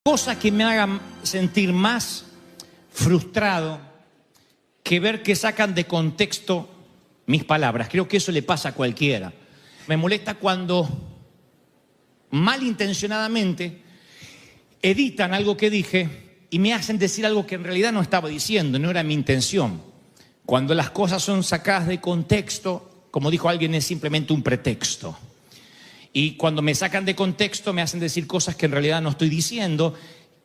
Cosas que me hagan sentir más frustrado que ver que sacan de contexto mis palabras. Creo que eso le pasa a cualquiera. Me molesta cuando malintencionadamente editan algo que dije y me hacen decir algo que en realidad no estaba diciendo, no era mi intención. Cuando las cosas son sacadas de contexto, como dijo alguien, es simplemente un pretexto. Y cuando me sacan de contexto me hacen decir cosas que en realidad no estoy diciendo,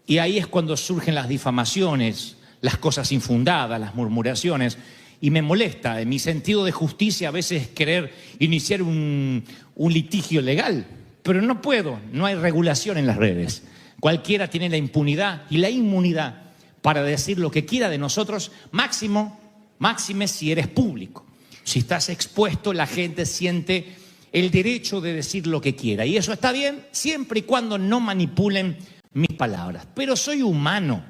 y ahí es cuando surgen las difamaciones, las cosas infundadas, las murmuraciones, y me molesta. En mi sentido de justicia a veces es querer iniciar un litigio legal, pero no puedo, no hay regulación en las redes. Cualquiera tiene la impunidad y la inmunidad para decir lo que quiera de nosotros, máxime si eres público. Si estás expuesto, la gente siente el derecho de decir lo que quiera. Y eso está bien siempre y cuando no manipulen mis palabras. Pero soy humano,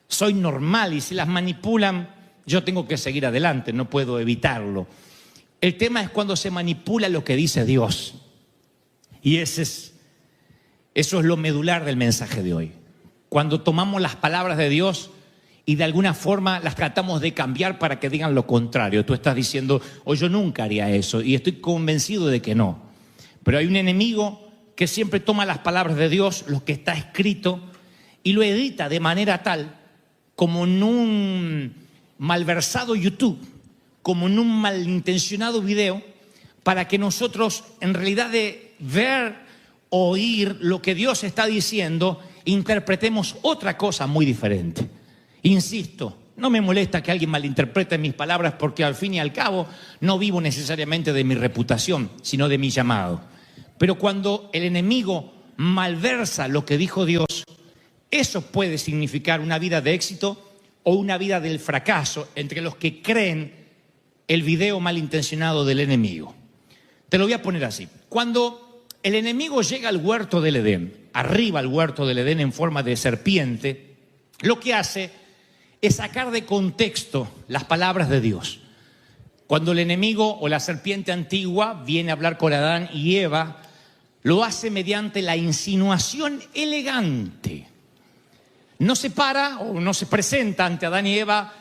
soy normal, y si las manipulan, yo tengo que seguir adelante, no puedo evitarlo. El tema es cuando se manipula lo que dice Dios. Y eso es lo medular del mensaje de hoy. Cuando tomamos las palabras de Dios y de alguna forma las tratamos de cambiar para que digan lo contrario. Tú estás diciendo, yo nunca haría eso, y estoy convencido de que no. Pero hay un enemigo que siempre toma las palabras de Dios, lo que está escrito, y lo edita de manera tal, como en un malversado YouTube, como en un malintencionado video, para que nosotros, en realidad de ver, oír lo que Dios está diciendo, interpretemos otra cosa muy diferente. Insisto, no me molesta que alguien malinterprete mis palabras, porque al fin y al cabo no vivo necesariamente de mi reputación, sino de mi llamado. Pero cuando el enemigo malversa lo que dijo Dios, eso puede significar una vida de éxito o una vida del fracaso entre los que creen el video malintencionado del enemigo. Te lo voy a poner así. Cuando el enemigo llega al huerto del Edén, arriba al huerto del Edén en forma de serpiente, lo que hace es sacar de contexto las palabras de Dios. Cuando el enemigo o la serpiente antigua viene a hablar con Adán y Eva, lo hace mediante la insinuación elegante. No se para o no se presenta ante Adán y Eva,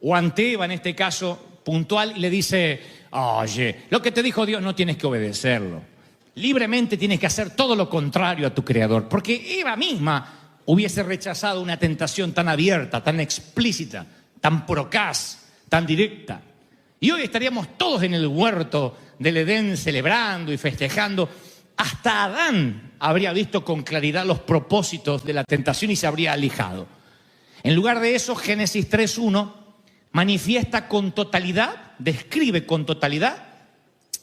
o ante Eva en este caso puntual, y le dice, oye, lo que te dijo Dios no tienes que obedecerlo. Libremente tienes que hacer todo lo contrario a tu Creador, porque Eva misma hubiese rechazado una tentación tan abierta, tan explícita, tan procaz, tan directa. Y hoy estaríamos todos en el huerto del Edén celebrando y festejando. Hasta Adán habría visto con claridad los propósitos de la tentación y se habría alejado. En lugar de eso, Génesis 3:1 manifiesta con totalidad, describe con totalidad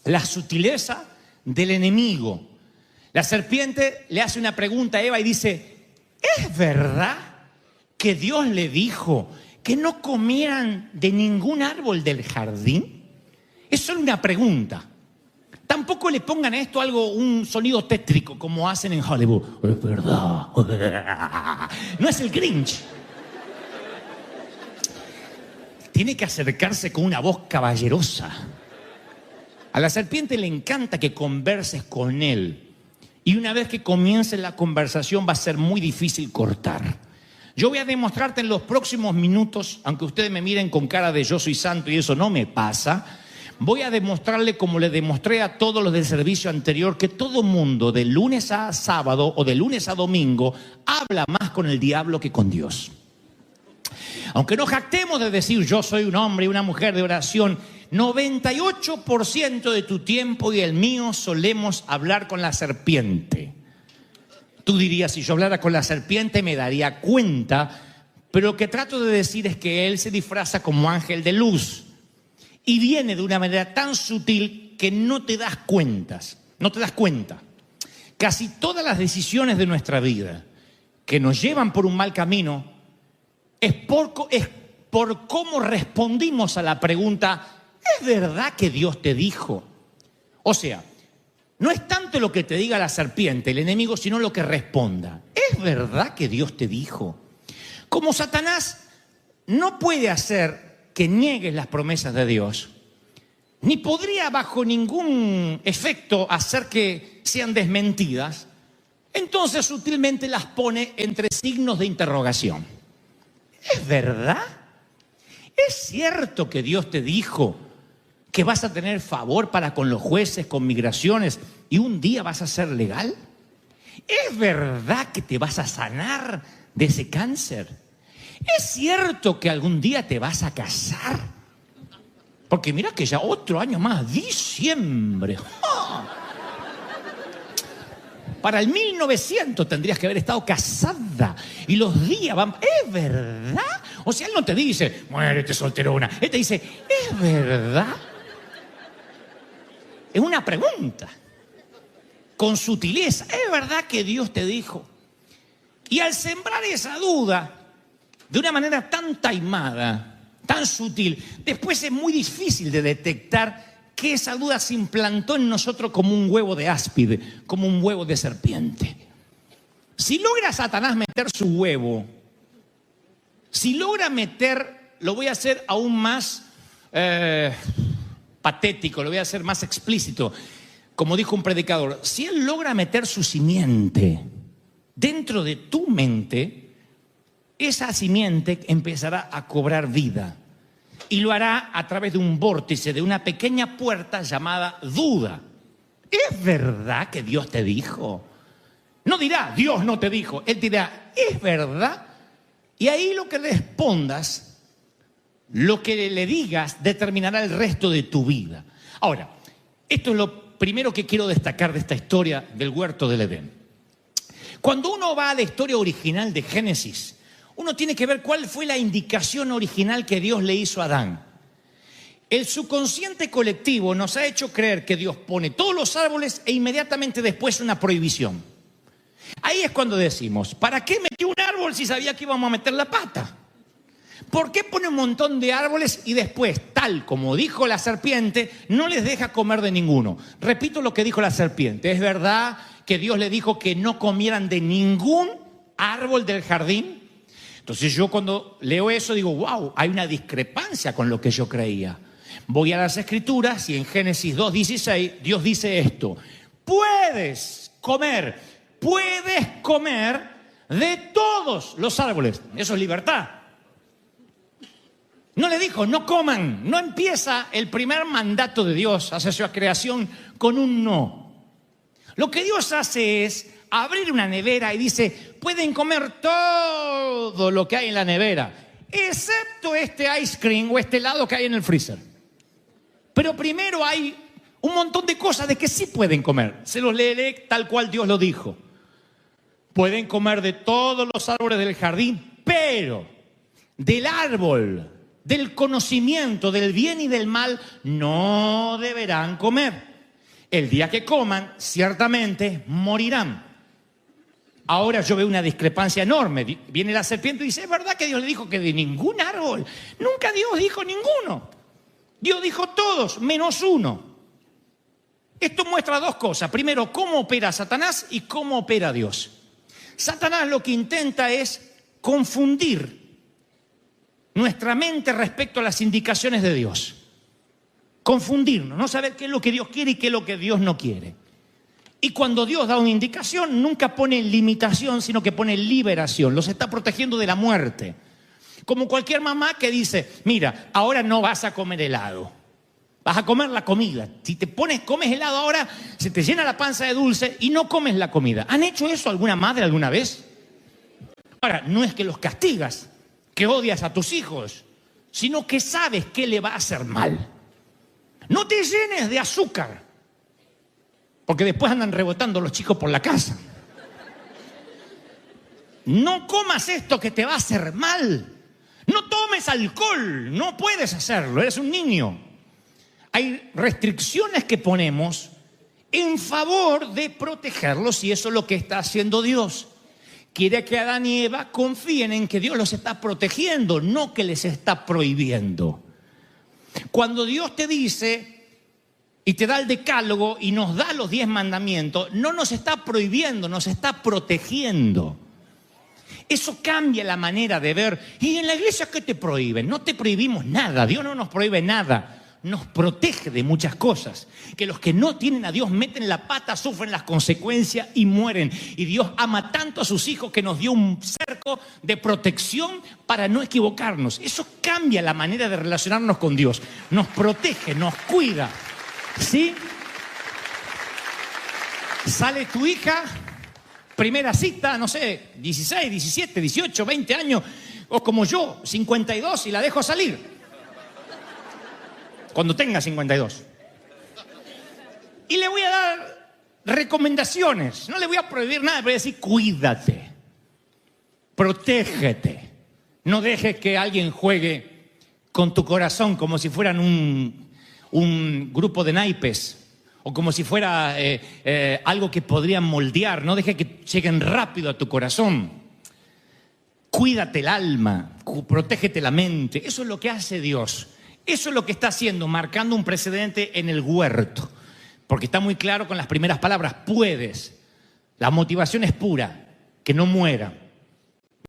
la sutileza del enemigo. La serpiente le hace una pregunta a Eva y dice, ¿es verdad que Dios le dijo que no comieran de ningún árbol del jardín? Es solo una pregunta. Tampoco le pongan a esto un sonido tétrico como hacen en Hollywood. Es verdad. No es el Grinch. Tiene que acercarse con una voz caballerosa. A la serpiente le encanta que converses con él. Y una vez que comience la conversación va a ser muy difícil cortar. Yo voy a demostrarte en los próximos minutos, aunque ustedes me miren con cara de yo soy santo y eso no me pasa, voy a demostrarle, como le demostré a todos los del servicio anterior, que todo mundo de lunes a sábado o de lunes a domingo habla más con el diablo que con Dios. Aunque nos jactemos de decir yo soy un hombre y una mujer de oración, 98% de tu tiempo y el mío solemos hablar con la serpiente. Tú dirías, si yo hablara con la serpiente me daría cuenta, pero lo que trato de decir es que él se disfraza como ángel de luz y viene de una manera tan sutil que no te das cuenta. Casi todas las decisiones de nuestra vida que nos llevan por un mal camino es por cómo respondimos a la pregunta, ¿es verdad que Dios te dijo? O sea, no es tanto lo que te diga la serpiente, el enemigo, sino lo que responda. ¿Es verdad que Dios te dijo? Como Satanás no puede hacer que niegues las promesas de Dios, ni podría bajo ningún efecto hacer que sean desmentidas, Entonces sutilmente las pone entre signos de interrogación. ¿Es verdad? ¿Es cierto que Dios te dijo que vas a tener favor para con los jueces, con migraciones, y un día vas a ser legal? ¿Es verdad que te vas a sanar de ese cáncer? ¿Es cierto que algún día te vas a casar? Porque mira que ya otro año más, diciembre. ¡Oh! Para el 1900 tendrías que haber estado casada. Y los días van... ¿Es verdad? O sea, él no te dice, muérete solterona. Él te dice, ¿es verdad? Es una pregunta. Con sutileza. ¿Es verdad que Dios te dijo? Y al sembrar esa duda, de una manera tan taimada, tan sutil, después es muy difícil de detectar que esa duda se implantó en nosotros como un huevo de áspide, como un huevo de serpiente. Si logra Satanás meter su huevo, si logra meter, lo voy a hacer aún más patético, lo voy a hacer más explícito, como dijo un predicador, si él logra meter su simiente dentro de tu mente, esa simiente empezará a cobrar vida. Y lo hará a través de un vórtice, de una pequeña puerta llamada duda. ¿Es verdad que Dios te dijo? No dirá, Dios no te dijo. Él dirá, ¿es verdad? Y ahí lo que respondas, lo que le digas, determinará el resto de tu vida. Ahora, esto es lo primero que quiero destacar de esta historia del huerto del Edén. Cuando uno va a la historia original de Génesis, uno tiene que ver cuál fue la indicación original que Dios le hizo a Adán. El subconsciente colectivo nos ha hecho creer que Dios pone todos los árboles e inmediatamente después una prohibición. Ahí es cuando decimos, ¿para qué metió un árbol si sabía que íbamos a meter la pata? ¿Por qué pone un montón de árboles y después, tal como dijo la serpiente, no les deja comer de ninguno? Repito lo que dijo la serpiente. ¿Es verdad que Dios le dijo que no comieran de ningún árbol del jardín? Entonces yo cuando leo eso digo, wow, hay una discrepancia con lo que yo creía. Voy a las Escrituras y en Génesis 2:16 Dios dice esto: puedes comer de todos los árboles. Eso es libertad. No le dijo, no coman. No empieza el primer mandato de Dios hacia su creación con un no. Lo que Dios hace es abrir una nevera y dice, pueden comer todo lo que hay en la nevera, excepto este ice cream o este helado que hay en el freezer. Pero primero hay un montón de cosas de que sí pueden comer. Se los leeré tal cual Dios lo dijo. Pueden comer de todos los árboles del jardín, pero del árbol del conocimiento del bien y del mal no deberán comer. El día que coman, ciertamente morirán. Ahora yo veo una discrepancia enorme. Viene la serpiente y dice, ¿es verdad que Dios le dijo que de ningún árbol? Nunca Dios dijo ninguno. Dios dijo todos, menos uno. Esto muestra dos cosas. Primero, cómo opera Satanás y cómo opera Dios. Satanás lo que intenta es confundir nuestra mente respecto a las indicaciones de Dios. Confundirnos, no saber qué es lo que Dios quiere y qué es lo que Dios no quiere. Y cuando Dios da una indicación, nunca pone limitación, sino que pone liberación. Los está protegiendo de la muerte. Como cualquier mamá que dice, mira, ahora no vas a comer helado. Vas a comer la comida. Si te comes helado ahora, se te llena la panza de dulce y no comes la comida. ¿Han hecho eso alguna madre alguna vez? Ahora, no es que los castigas, que odias a tus hijos, sino que sabes que le va a hacer mal. No te llenes de azúcar, porque después andan rebotando los chicos por la casa. No comas esto que te va a hacer mal. No tomes alcohol, no puedes hacerlo, eres un niño. Hay restricciones que ponemos en favor de protegerlos y eso es lo que está haciendo Dios. Quiere que Adán y Eva confíen en que Dios los está protegiendo, no que les está prohibiendo. Cuando Dios te dice y te da el decálogo y nos da los 10 mandamientos, no nos está prohibiendo, nos está protegiendo. Eso cambia la manera de ver. ¿Y en la iglesia qué te prohíben? No te prohibimos nada, Dios no nos prohíbe nada. nos protege de muchas cosas. Que los que no tienen a Dios meten la pata, sufren las consecuencias y mueren. Y Dios ama tanto a sus hijos que nos dio un cerco de protección para no equivocarnos. Eso cambia la manera de relacionarnos con Dios. Nos protege, nos cuida. ¿Sí? Sale tu hija, primera cita, no sé, 16, 17, 18, 20 años, o como yo, 52, y la dejo salir. Cuando tenga 52. Y le voy a dar recomendaciones. No le voy a prohibir nada, voy a decir, cuídate, protégete. No dejes que alguien juegue con tu corazón como si fueran un grupo de naipes. O como si fuera algo que podrían moldear. No dejes que lleguen rápido a tu corazón. Cuídate el alma, protégete la mente. Eso es lo que hace Dios. Eso es lo que está haciendo, marcando un precedente en el huerto. Porque está muy claro con las primeras palabras, puedes. La motivación es pura, que no muera.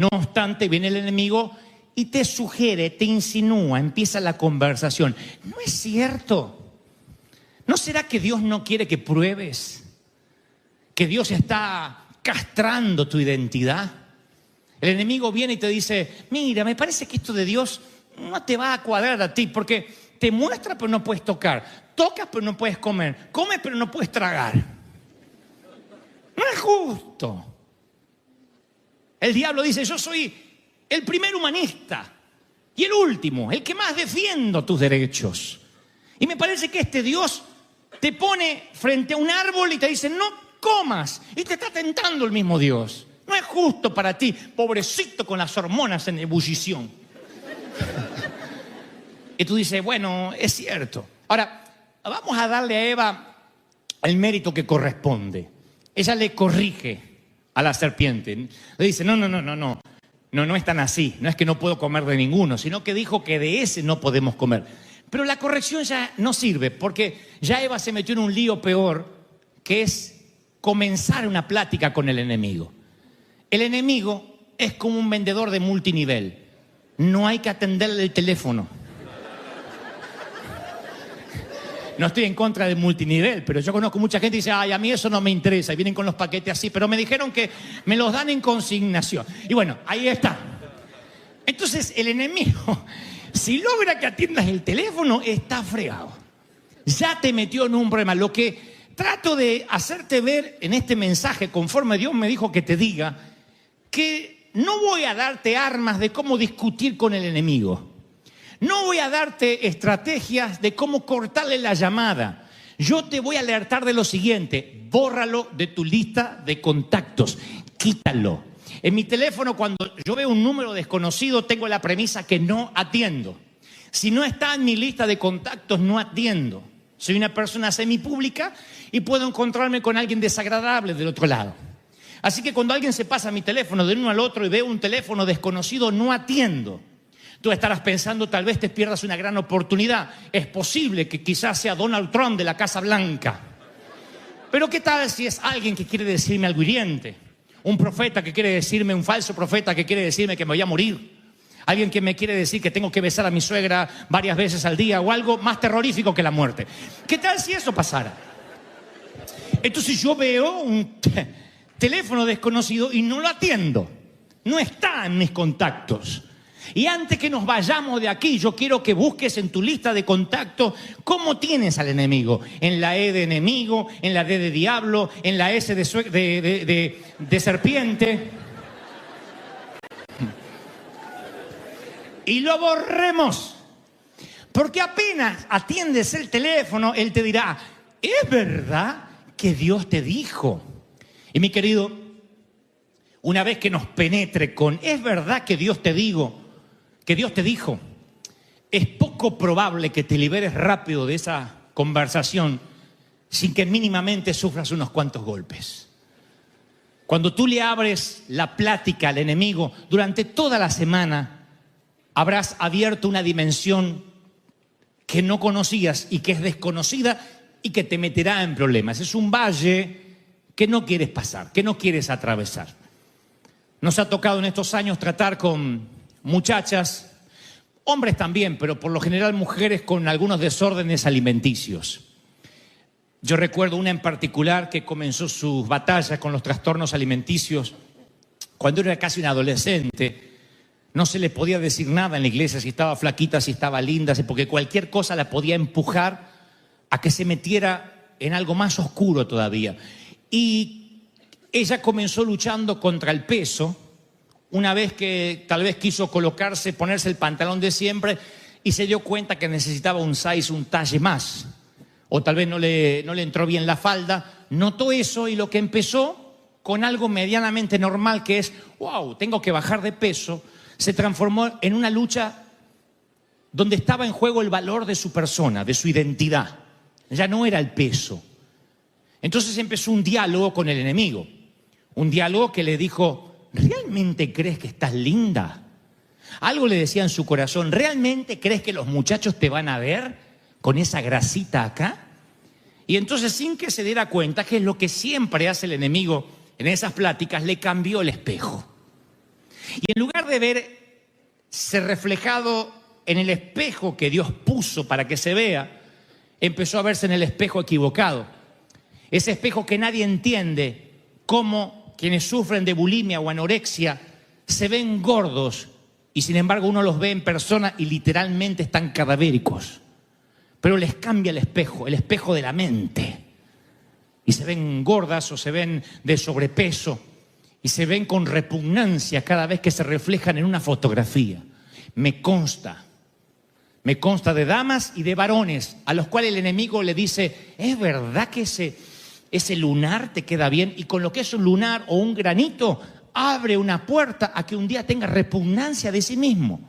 No obstante, viene el enemigo y te sugiere, te insinúa, empieza la conversación. ¿No es cierto? ¿No será que Dios no quiere que pruebes? ¿Que Dios está castrando tu identidad? El enemigo viene y te dice, mira, me parece que esto de Dios no te va a cuadrar a ti, porque te muestra pero no puedes tocar, tocas pero no puedes comer, comes pero no puedes tragar. No es justo. El diablo dice, yo soy el primer humanista y el último, el que más defiendo tus derechos. Y me parece que este Dios te pone frente a un árbol y te dice, no comas. Y te está tentando el mismo Dios. No es justo para ti, pobrecito con las hormonas en ebullición. Y tú dices, bueno, es cierto. Ahora, vamos a darle a Eva el mérito que corresponde. Ella le corrige a la serpiente. Le dice, no es tan así. No es que no puedo comer de ninguno, sino que dijo que de ese no podemos comer. Pero la corrección ya no sirve, porque ya Eva se metió en un lío peor, que es comenzar una plática con el enemigo. El enemigo es como un vendedor de multinivel. No hay que atenderle el teléfono. No estoy en contra del multinivel, pero yo conozco mucha gente que dice, ay, a mí eso no me interesa, y vienen con los paquetes así, pero me dijeron que me los dan en consignación. Y bueno, ahí está. Entonces el enemigo, si logra que atiendas el teléfono, está fregado. Ya te metió en un problema. Lo que trato de hacerte ver en este mensaje, conforme Dios me dijo que te diga, que no voy a darte armas de cómo discutir con el enemigo. No voy a darte estrategias de cómo cortarle la llamada. Yo te voy a alertar de lo siguiente: bórralo de tu lista de contactos, quítalo. En mi teléfono, cuando yo veo un número desconocido, tengo la premisa que no atiendo. Si no está en mi lista de contactos, no atiendo. Soy una persona semipública y puedo encontrarme con alguien desagradable del otro lado. Así que cuando alguien se pasa mi teléfono de uno al otro y veo un teléfono desconocido, no atiendo. Tú estarás pensando, tal vez te pierdas una gran oportunidad. Es posible que quizás sea Donald Trump de la Casa Blanca. Pero ¿qué tal si es alguien que quiere decirme algo hiriente? Un profeta que quiere decirme, un falso profeta que quiere decirme que me voy a morir. Alguien que me quiere decir que tengo que besar a mi suegra varias veces al día o algo más terrorífico que la muerte. ¿Qué tal si eso pasara? Entonces yo veo un teléfono desconocido y no lo atiendo. No está en mis contactos. Y antes que nos vayamos de aquí, yo quiero que busques en tu lista de contactos cómo tienes al enemigo. En la E de enemigo, en la D de diablo, en la S de serpiente. Y lo borremos. Porque apenas atiendes el teléfono, él te dirá, ¿es verdad que Dios te dijo? Y mi querido, una vez que nos penetre con, ¿es verdad que Dios te dijo? Que Dios te dijo, es poco probable que te liberes rápido de esa conversación sin que mínimamente sufras unos cuantos golpes. Cuando tú le abres la plática al enemigo, durante toda la semana habrás abierto una dimensión que no conocías y que es desconocida y que te meterá en problemas. Es un valle que no quieres pasar, que no quieres atravesar. Nos ha tocado en estos años tratar con muchachas Hombres también, pero por lo general mujeres con algunos desórdenes alimenticios. Yo recuerdo una en particular que comenzó sus batallas con los trastornos alimenticios cuando era casi un adolescente. No se le podía decir nada en la iglesia, si estaba flaquita, si estaba linda, porque cualquier cosa la podía empujar a que se metiera en algo más oscuro todavía. Y ella comenzó luchando contra el peso, una vez que tal vez quiso ponerse el pantalón de siempre y se dio cuenta que necesitaba un talle más. O tal vez no le entró bien la falda, notó eso y lo que empezó con algo medianamente normal que es, wow, tengo que bajar de peso, se transformó en una lucha donde estaba en juego el valor de su persona, de su identidad. Ya no era el peso. Entonces empezó un diálogo con el enemigo, un diálogo que le dijo, ¿realmente crees que estás linda? Algo le decía en su corazón, ¿realmente crees que los muchachos te van a ver con esa grasita acá? Y entonces, sin que se diera cuenta, que es lo que siempre hace el enemigo en esas pláticas, le cambió el espejo. Y en lugar de verse reflejado en el espejo que Dios puso para que se vea, empezó a verse en el espejo equivocado. Ese espejo que nadie entiende, cómo quienes sufren de bulimia o anorexia se ven gordos y sin embargo uno los ve en persona y literalmente están cadavéricos. Pero les cambia el espejo de la mente. Y se ven gordas o se ven de sobrepeso y se ven con repugnancia cada vez que se reflejan en una fotografía. Me consta de damas y de varones a los cuales el enemigo le dice, ¿es verdad que ese lunar te queda bien? Y con lo que es un lunar o un granito, abre una puerta a que un día tenga repugnancia de sí mismo.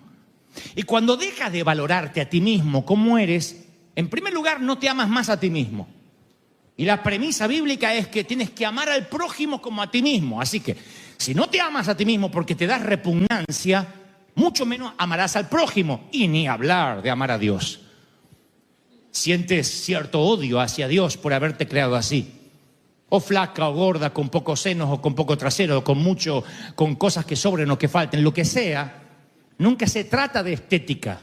Y cuando dejas de valorarte a ti mismo como eres, en primer lugar, no te amas más a ti mismo. Y la premisa bíblica es que tienes que amar al prójimo como a ti mismo. Así que, si no te amas a ti mismo porque te das repugnancia, mucho menos amarás al prójimo. Y ni hablar de amar a Dios. Sientes cierto odio hacia Dios por haberte creado así. O flaca o gorda, con pocos senos o con poco trasero, o con cosas que sobren o que falten, lo que sea. Nunca se trata de estética.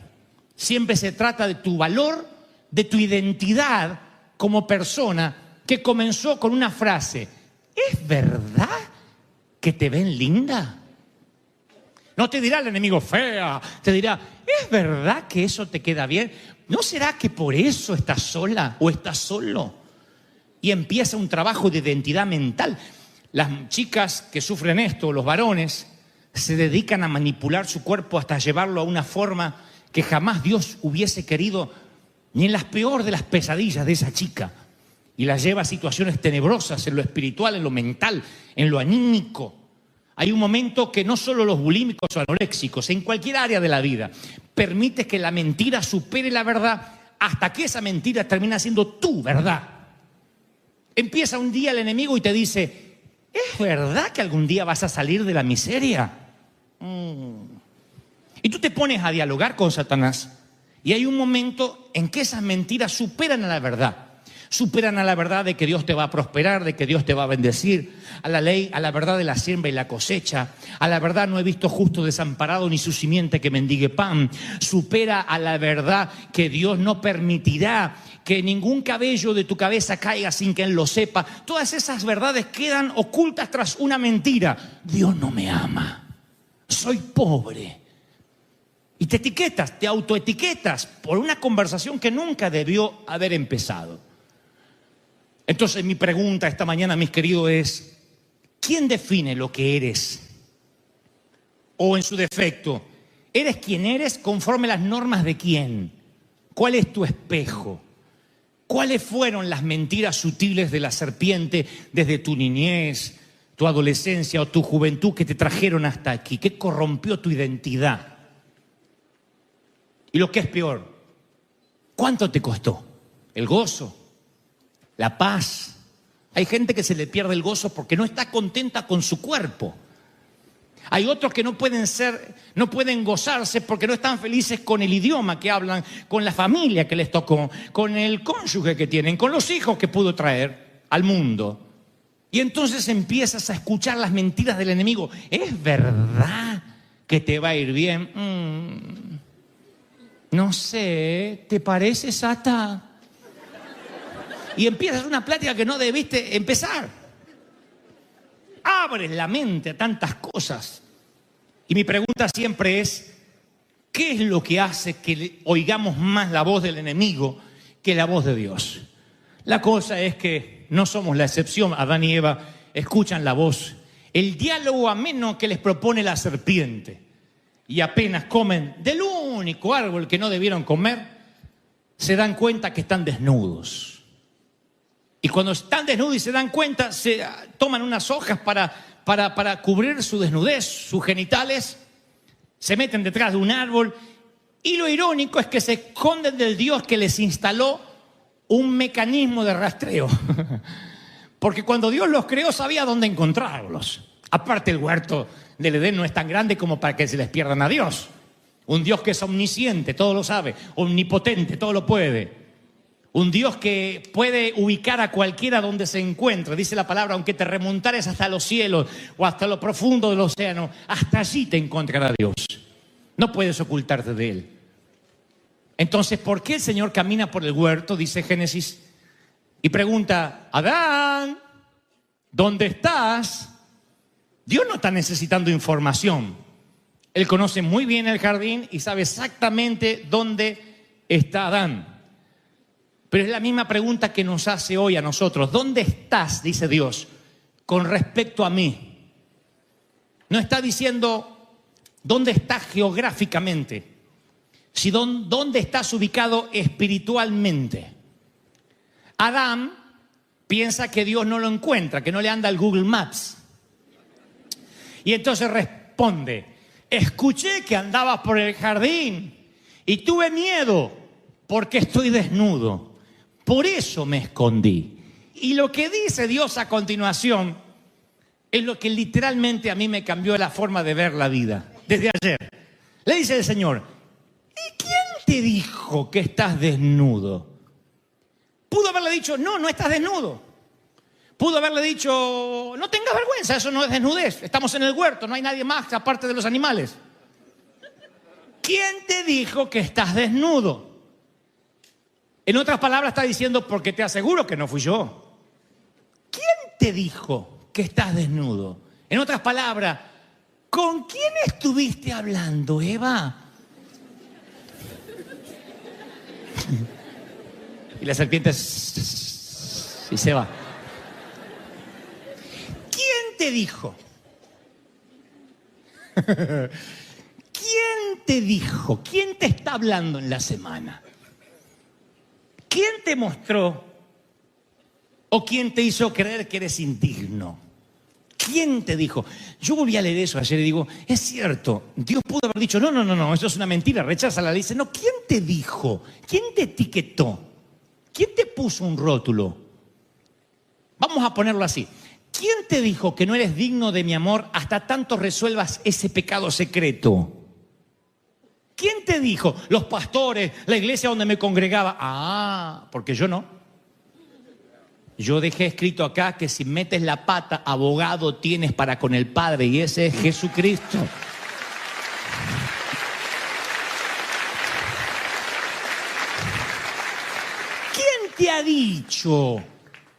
Siempre se trata de tu valor, de tu identidad como persona, que comenzó con una frase, ¿es verdad que te ven linda? No te dirá el enemigo fea, te dirá, ¿es verdad que eso te queda bien? ¿No será que por eso estás sola o estás solo? Y empieza un trabajo de identidad mental. Las chicas que sufren esto, los varones, se dedican a manipular su cuerpo hasta llevarlo a una forma que jamás Dios hubiese querido, ni en las peores de las pesadillas de esa chica. Y la lleva a situaciones tenebrosas en lo espiritual, en lo mental, en lo anímico. Hay un momento que no solo los bulímicos o anoréxicos, en cualquier área de la vida, permite que la mentira supere la verdad hasta que esa mentira termina siendo tu verdad. Empieza un día el enemigo y te dice, ¿es verdad que algún día vas a salir de la miseria? Y tú te pones a dialogar con Satanás. Y hay un momento en que esas mentiras superan a la verdad. Superan a la verdad de que Dios te va a prosperar, de que Dios te va a bendecir, a la ley, a la verdad de la siembra y la cosecha, a la verdad no he visto justo desamparado ni su simiente que mendigue pan. Supera a la verdad que Dios no permitirá que ningún cabello de tu cabeza caiga sin que Él lo sepa. Todas esas verdades quedan ocultas tras una mentira. Dios no me ama, soy pobre. Y te etiquetas, te autoetiquetas por una conversación que nunca debió haber empezado. Entonces mi pregunta esta mañana, mis queridos, es ¿quién define lo que eres? O en su defecto, ¿eres quien eres conforme las normas de quién? ¿Cuál es tu espejo? ¿Cuáles fueron las mentiras sutiles de la serpiente desde tu niñez, tu adolescencia o tu juventud que te trajeron hasta aquí? ¿Qué corrompió tu identidad? Y lo que es peor, ¿cuánto te costó? El gozo, la paz. Hay gente que se le pierde el gozo porque no está contenta con su cuerpo. Hay otros que no pueden gozarse porque no están felices con el idioma que hablan, con la familia que les tocó, con el cónyuge que tienen, con los hijos que pudo traer al mundo. Y entonces empiezas a escuchar las mentiras del enemigo. ¿Es verdad que te va a ir bien? No sé, ¿te parece, Sata? Y empiezas una plática que no debiste empezar. Abres la mente a tantas cosas. Y mi pregunta siempre es, ¿qué es lo que hace que oigamos más la voz del enemigo que la voz de Dios? La cosa es que no somos la excepción. Adán y Eva escuchan la voz, el diálogo ameno que les propone la serpiente. Y apenas comen del único árbol que no debieron comer, se dan cuenta que están desnudos. Y cuando están desnudos y se dan cuenta, se toman unas hojas para cubrir su desnudez, sus genitales, se meten detrás de un árbol. Y lo irónico es que se esconden del Dios que les instaló un mecanismo de rastreo. Porque cuando Dios los creó sabía dónde encontrarlos. Aparte, el huerto del Edén no es tan grande como para que se les pierdan a Dios. Un Dios que es omnisciente, todo lo sabe, omnipotente, todo lo puede. Un Dios que puede ubicar a cualquiera donde se encuentre. Dice la palabra, aunque te remontares hasta los cielos o hasta lo profundo del océano, hasta allí te encontrará Dios. No puedes ocultarte de Él. Entonces, ¿por qué el Señor camina por el huerto? Dice Génesis, y pregunta, Adán, ¿dónde estás? Dios no está necesitando información. Él conoce muy bien el jardín y sabe exactamente dónde está Adán. Pero es la misma pregunta que nos hace hoy a nosotros. ¿Dónde estás, dice Dios, con respecto a mí? No está diciendo dónde estás geográficamente, sino dónde estás ubicado espiritualmente. Adán piensa que Dios no lo encuentra, que no le anda al Google Maps. Y entonces responde, escuché que andabas por el jardín y tuve miedo porque estoy desnudo. Por eso me escondí. Y lo que dice Dios a continuación es lo que literalmente a mí me cambió la forma de ver la vida. Desde ayer. Le dice el Señor, ¿y quién te dijo que estás desnudo? Pudo haberle dicho, no, no estás desnudo. Pudo haberle dicho, no tengas vergüenza, eso no es desnudez. Estamos en el huerto, no hay nadie más aparte de los animales. ¿Quién te dijo que estás desnudo? En otras palabras está diciendo, porque te aseguro que no fui yo. ¿Quién te dijo que estás desnudo? En otras palabras, ¿con quién estuviste hablando, Eva? Y la serpiente y se va. ¿Quién te dijo? ¿Quién te dijo? ¿Quién te está hablando en la semana? ¿Quién te mostró o quién te hizo creer que eres indigno? ¿Quién te dijo? Yo volví a leer eso ayer y digo, es cierto, Dios pudo haber dicho, no, eso es una mentira, recházala. Le dice, no, ¿quién te dijo? ¿Quién te etiquetó? ¿Quién te puso un rótulo? Vamos a ponerlo así. ¿Quién te dijo que no eres digno de mi amor hasta tanto resuelvas ese pecado secreto? ¿Quién te dijo? Los pastores, la iglesia donde me congregaba. Ah, porque yo no. Yo dejé escrito acá que si metes la pata, abogado tienes para con el Padre, y ese es Jesucristo. ¿Quién te ha dicho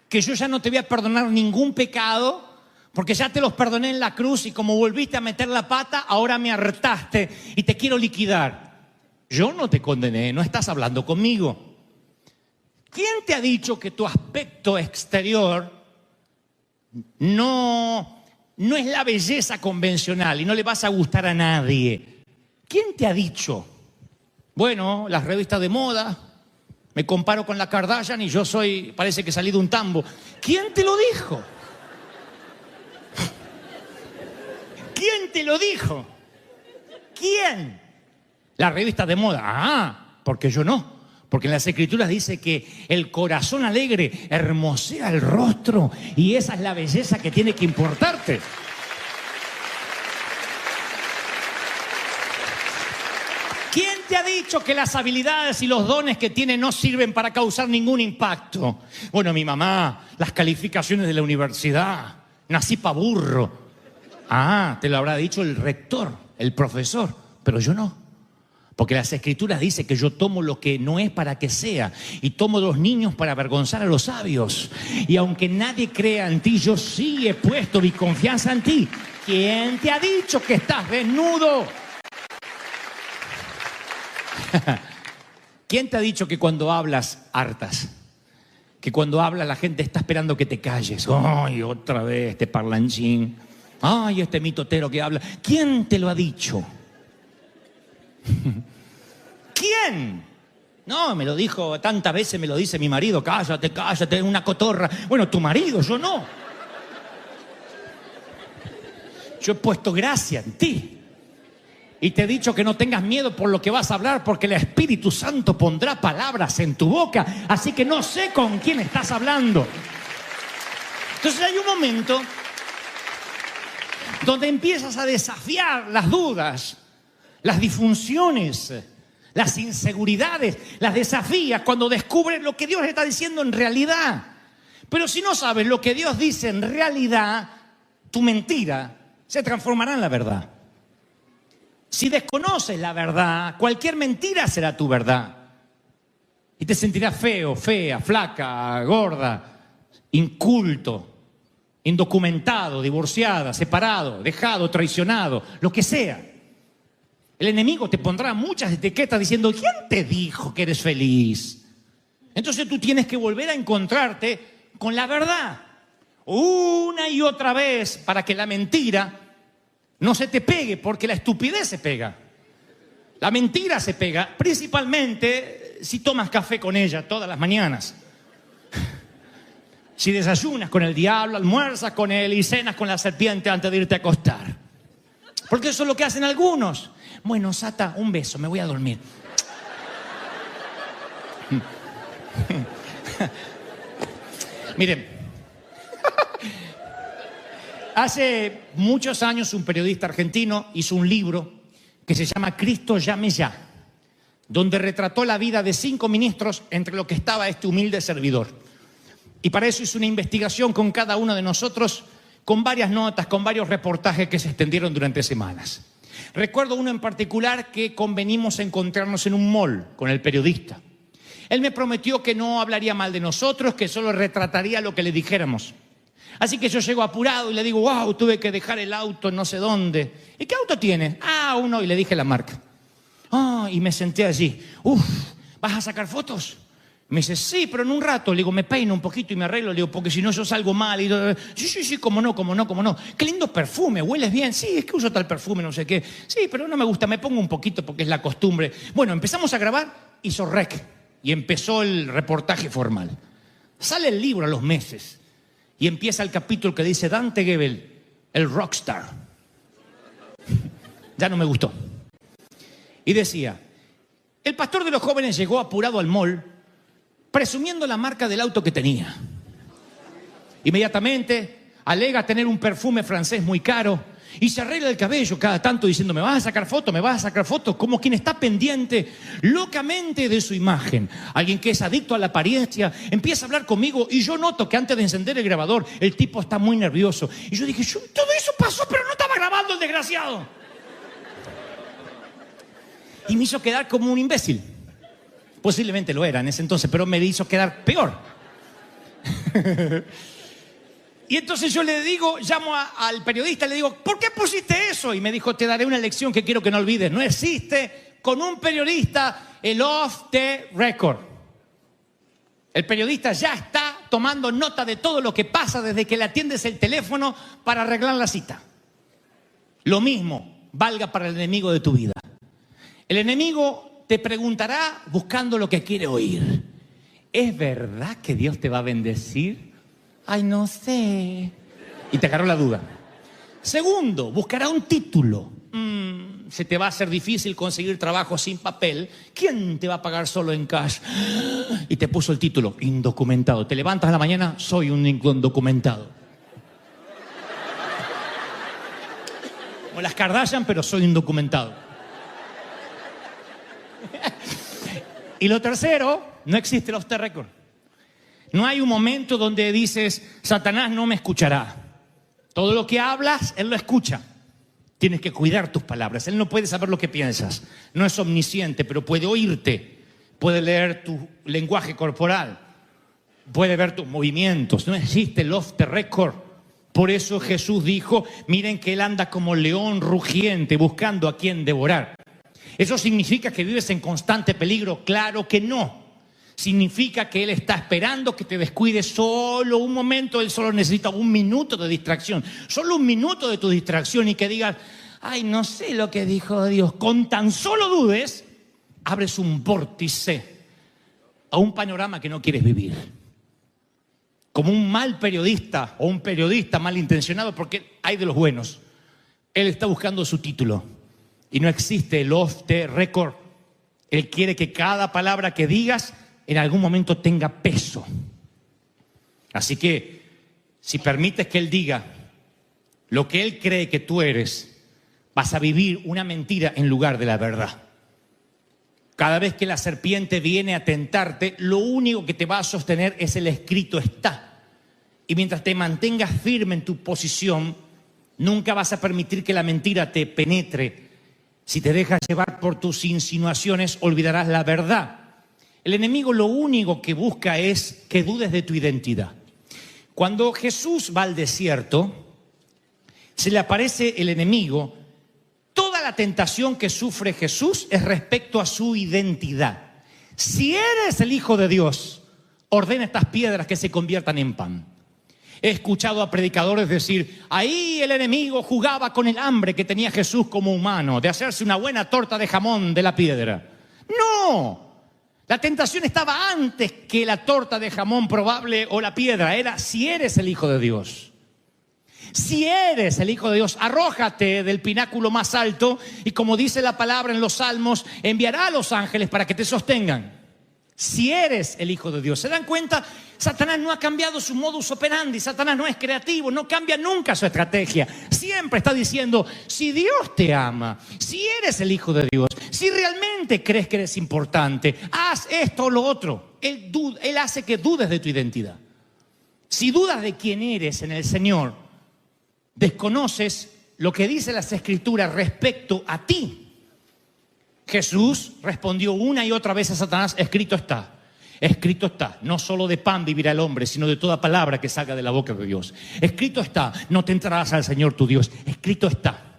que yo ya no te voy a perdonar ningún pecado? Porque ya te los perdoné en la cruz y como volviste a meter la pata, ahora me hartaste y te quiero liquidar. Yo no te condené, no estás hablando conmigo. ¿Quién te ha dicho que tu aspecto exterior no es la belleza convencional y no le vas a gustar a nadie? ¿Quién te ha dicho? Bueno, las revistas de moda, me comparo con la Kardashian y parece que salí de un tambo. ¿Quién te lo dijo? ¿Quién te lo dijo? ¿Quién? La revista de moda. Ah, porque yo no. Porque en las Escrituras dice que el corazón alegre hermosea el rostro y esa es la belleza que tiene que importarte. ¿Quién te ha dicho que las habilidades y los dones que tiene no sirven para causar ningún impacto? Bueno, mi mamá, las calificaciones de la universidad, nací pa' burro. Ah, te lo habrá dicho el rector, el profesor, pero yo no. Porque las Escrituras dicen que yo tomo lo que no es para que sea y tomo los niños para avergonzar a los sabios. Y aunque nadie crea en ti, yo sí he puesto mi confianza en ti. ¿Quién te ha dicho que estás desnudo? ¿Quién te ha dicho que cuando hablas hartas? Que cuando hablas la gente está esperando que te calles. Ay, otra vez este parlanchín. Ay, este mitotero que habla. ¿Quién te lo ha dicho? ¿Quién? No, me lo dijo tantas veces, me lo dice mi marido. Cállate, cállate, una cotorra. Bueno, tu marido, yo no. Yo he puesto gracia en ti. Y te he dicho que no tengas miedo por lo que vas a hablar, porque el Espíritu Santo pondrá palabras en tu boca. Así que no sé con quién estás hablando. Entonces hay un momento donde empiezas a desafiar las dudas, las disfunciones, las inseguridades, las desafías cuando descubres lo que Dios está diciendo en realidad. Pero si no sabes lo que Dios dice en realidad, tu mentira se transformará en la verdad. Si desconoces la verdad, cualquier mentira será tu verdad. Y te sentirás feo, fea, flaca, gorda, inculto, indocumentado, divorciada, separado, dejado, traicionado, lo que sea. El enemigo te pondrá muchas etiquetas diciendo, ¿quién te dijo que eres feliz? Entonces tú tienes que volver a encontrarte con la verdad una y otra vez para que la mentira no se te pegue, porque la estupidez se pega. La mentira se pega principalmente si tomas café con ella todas las mañanas. Si desayunas con el diablo, almuerzas con él y cenas con la serpiente antes de irte a acostar. Porque eso es lo que hacen algunos. Bueno, Sata, un beso, me voy a dormir. Miren, hace muchos años un periodista argentino hizo un libro que se llama Cristo llame ya, donde retrató la vida de 5 ministros entre los que estaba este humilde servidor. Y para eso hizo una investigación con cada uno de nosotros, con varias notas, con varios reportajes que se extendieron durante semanas. Recuerdo uno en particular que convenimos encontrarnos en un mall con el periodista. Él me prometió que no hablaría mal de nosotros, que solo retrataría lo que le dijéramos. Así que yo llego apurado y le digo, wow, tuve que dejar el auto no sé dónde. ¿Y qué auto tienes? Ah, uno, y le dije la marca. Y me senté allí. ¿Vas a sacar fotos? Me dice, sí, pero en un rato. Le digo, me peino un poquito y me arreglo. Le digo, porque si no yo salgo mal. Y sí, cómo no. Qué lindo perfume, hueles bien. Sí, es que uso tal perfume, no sé qué. Sí, pero no me gusta, me pongo un poquito porque es la costumbre. Bueno, empezamos a grabar, hizo rec. Y empezó el reportaje formal. Sale el libro a los meses. Y empieza el capítulo que dice Dante Gebel, el rockstar. Ya no me gustó. Y decía, el pastor de los jóvenes llegó apurado al mall, presumiendo la marca del auto que tenía. Inmediatamente alega tener un perfume francés muy caro y se arregla el cabello cada tanto diciendo, me vas a sacar fotos, como quien está pendiente locamente de su imagen. Alguien que es adicto a la apariencia empieza a hablar conmigo y yo noto que antes de encender el grabador el tipo está muy nervioso. Y yo dije, todo eso pasó, pero no estaba grabando el desgraciado. Y me hizo quedar como un imbécil. Posiblemente lo era en ese entonces, pero me hizo quedar peor. Y entonces yo le digo, llamo al periodista, le digo, ¿por qué pusiste eso? Y me dijo, te daré una lección que quiero que no olvides. No existe con un periodista el off the record. El periodista ya está tomando nota de todo lo que pasa desde que le atiendes el teléfono para arreglar la cita. Lo mismo valga para el enemigo de tu vida. El enemigo te preguntará buscando lo que quiere oír. ¿Es verdad que Dios te va a bendecir? Ay, no sé. Y te agarró la duda. Segundo, buscará un título. Se te va a hacer difícil conseguir trabajo sin papel. ¿Quién te va a pagar solo en cash? Y te puso el título, indocumentado. Te levantas a la mañana, soy un indocumentado. Como las Kardashian, pero soy indocumentado. Y lo tercero, no existe el off the record. No hay un momento donde dices, Satanás no me escuchará. Todo lo que hablas, él lo escucha. Tienes que cuidar tus palabras. Él no puede saber lo que piensas. No es omnisciente, pero puede oírte. Puede leer tu lenguaje corporal. Puede ver tus movimientos. No existe el off the record. Por eso Jesús dijo, miren que Él anda como león rugiente buscando a quien devorar. ¿Eso significa que vives en constante peligro? Claro que no. Significa que Él está esperando que te descuides solo un momento. Él solo necesita un minuto de distracción. Solo un minuto de tu distracción y que digas, ay, no sé lo que dijo Dios. Con tan solo dudes, abres un vórtice a un panorama que no quieres vivir. Como un mal periodista o un periodista malintencionado, porque hay de los buenos. Él está buscando su título y no existe el off the record. Él quiere que cada palabra que digas en algún momento tenga peso. Así que si permites que Él diga lo que Él cree que tú eres, vas a vivir una mentira en lugar de la verdad. Cada vez que la serpiente viene a tentarte, lo único que te va a sostener es el escrito está. Y mientras te mantengas firme en tu posición, nunca vas a permitir que la mentira te penetre. Si te dejas llevar por tus insinuaciones, olvidarás la verdad. El enemigo lo único que busca es que dudes de tu identidad. Cuando Jesús va al desierto, se le aparece el enemigo. Toda la tentación que sufre Jesús es respecto a su identidad. Si eres el Hijo de Dios, ordena estas piedras que se conviertan en pan. He escuchado a predicadores decir, ahí el enemigo jugaba con el hambre que tenía Jesús como humano, de hacerse una buena torta de jamón de la piedra. ¡No! La tentación estaba antes que la torta de jamón probable o la piedra. Era, si eres el Hijo de Dios. Si eres el Hijo de Dios, arrójate del pináculo más alto y, como dice la palabra en los Salmos, enviará a los ángeles para que te sostengan. Si eres el Hijo de Dios. ¿Se dan cuenta? Satanás no ha cambiado su modus operandi. Satanás no es creativo, no cambia nunca su estrategia. Siempre está diciendo, si Dios te ama, si eres el Hijo de Dios, si realmente crees que eres importante, haz esto o lo otro. Él hace que dudes de tu identidad. Si dudas de quién eres en el Señor, desconoces lo que dice las Escrituras respecto a ti. Jesús respondió una y otra vez a Satanás, escrito está. Escrito está, no solo de pan vivirá el hombre, sino de toda palabra que salga de la boca de Dios. Escrito está, no te entrarás al Señor tu Dios. Escrito está.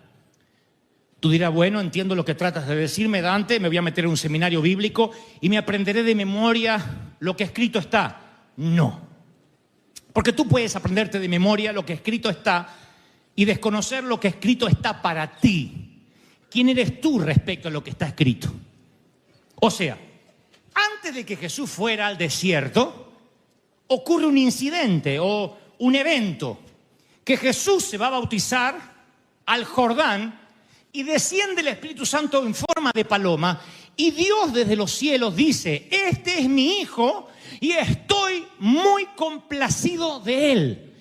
Tú dirás, bueno, entiendo lo que tratas de decirme, Dante, me voy a meter en un seminario bíblico y me aprenderé de memoria lo que escrito está. No. Porque tú puedes aprenderte de memoria lo que escrito está y desconocer lo que escrito está para ti. ¿Quién eres tú respecto a lo que está escrito? O sea, antes de que Jesús fuera al desierto, ocurre un incidente o un evento, que Jesús se va a bautizar al Jordán y desciende el Espíritu Santo en forma de paloma y Dios desde los cielos dice, este es mi Hijo y estoy muy complacido de Él.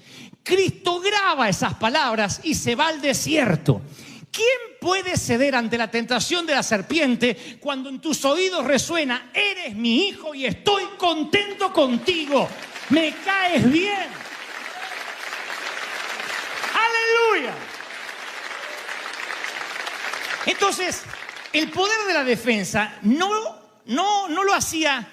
Cristo graba esas palabras y se va al desierto. ¿Quién puede ceder ante la tentación de la serpiente cuando en tus oídos resuena, eres mi Hijo y estoy contento contigo, me caes bien? ¡Aleluya! Entonces, el poder de la defensa no lo hacía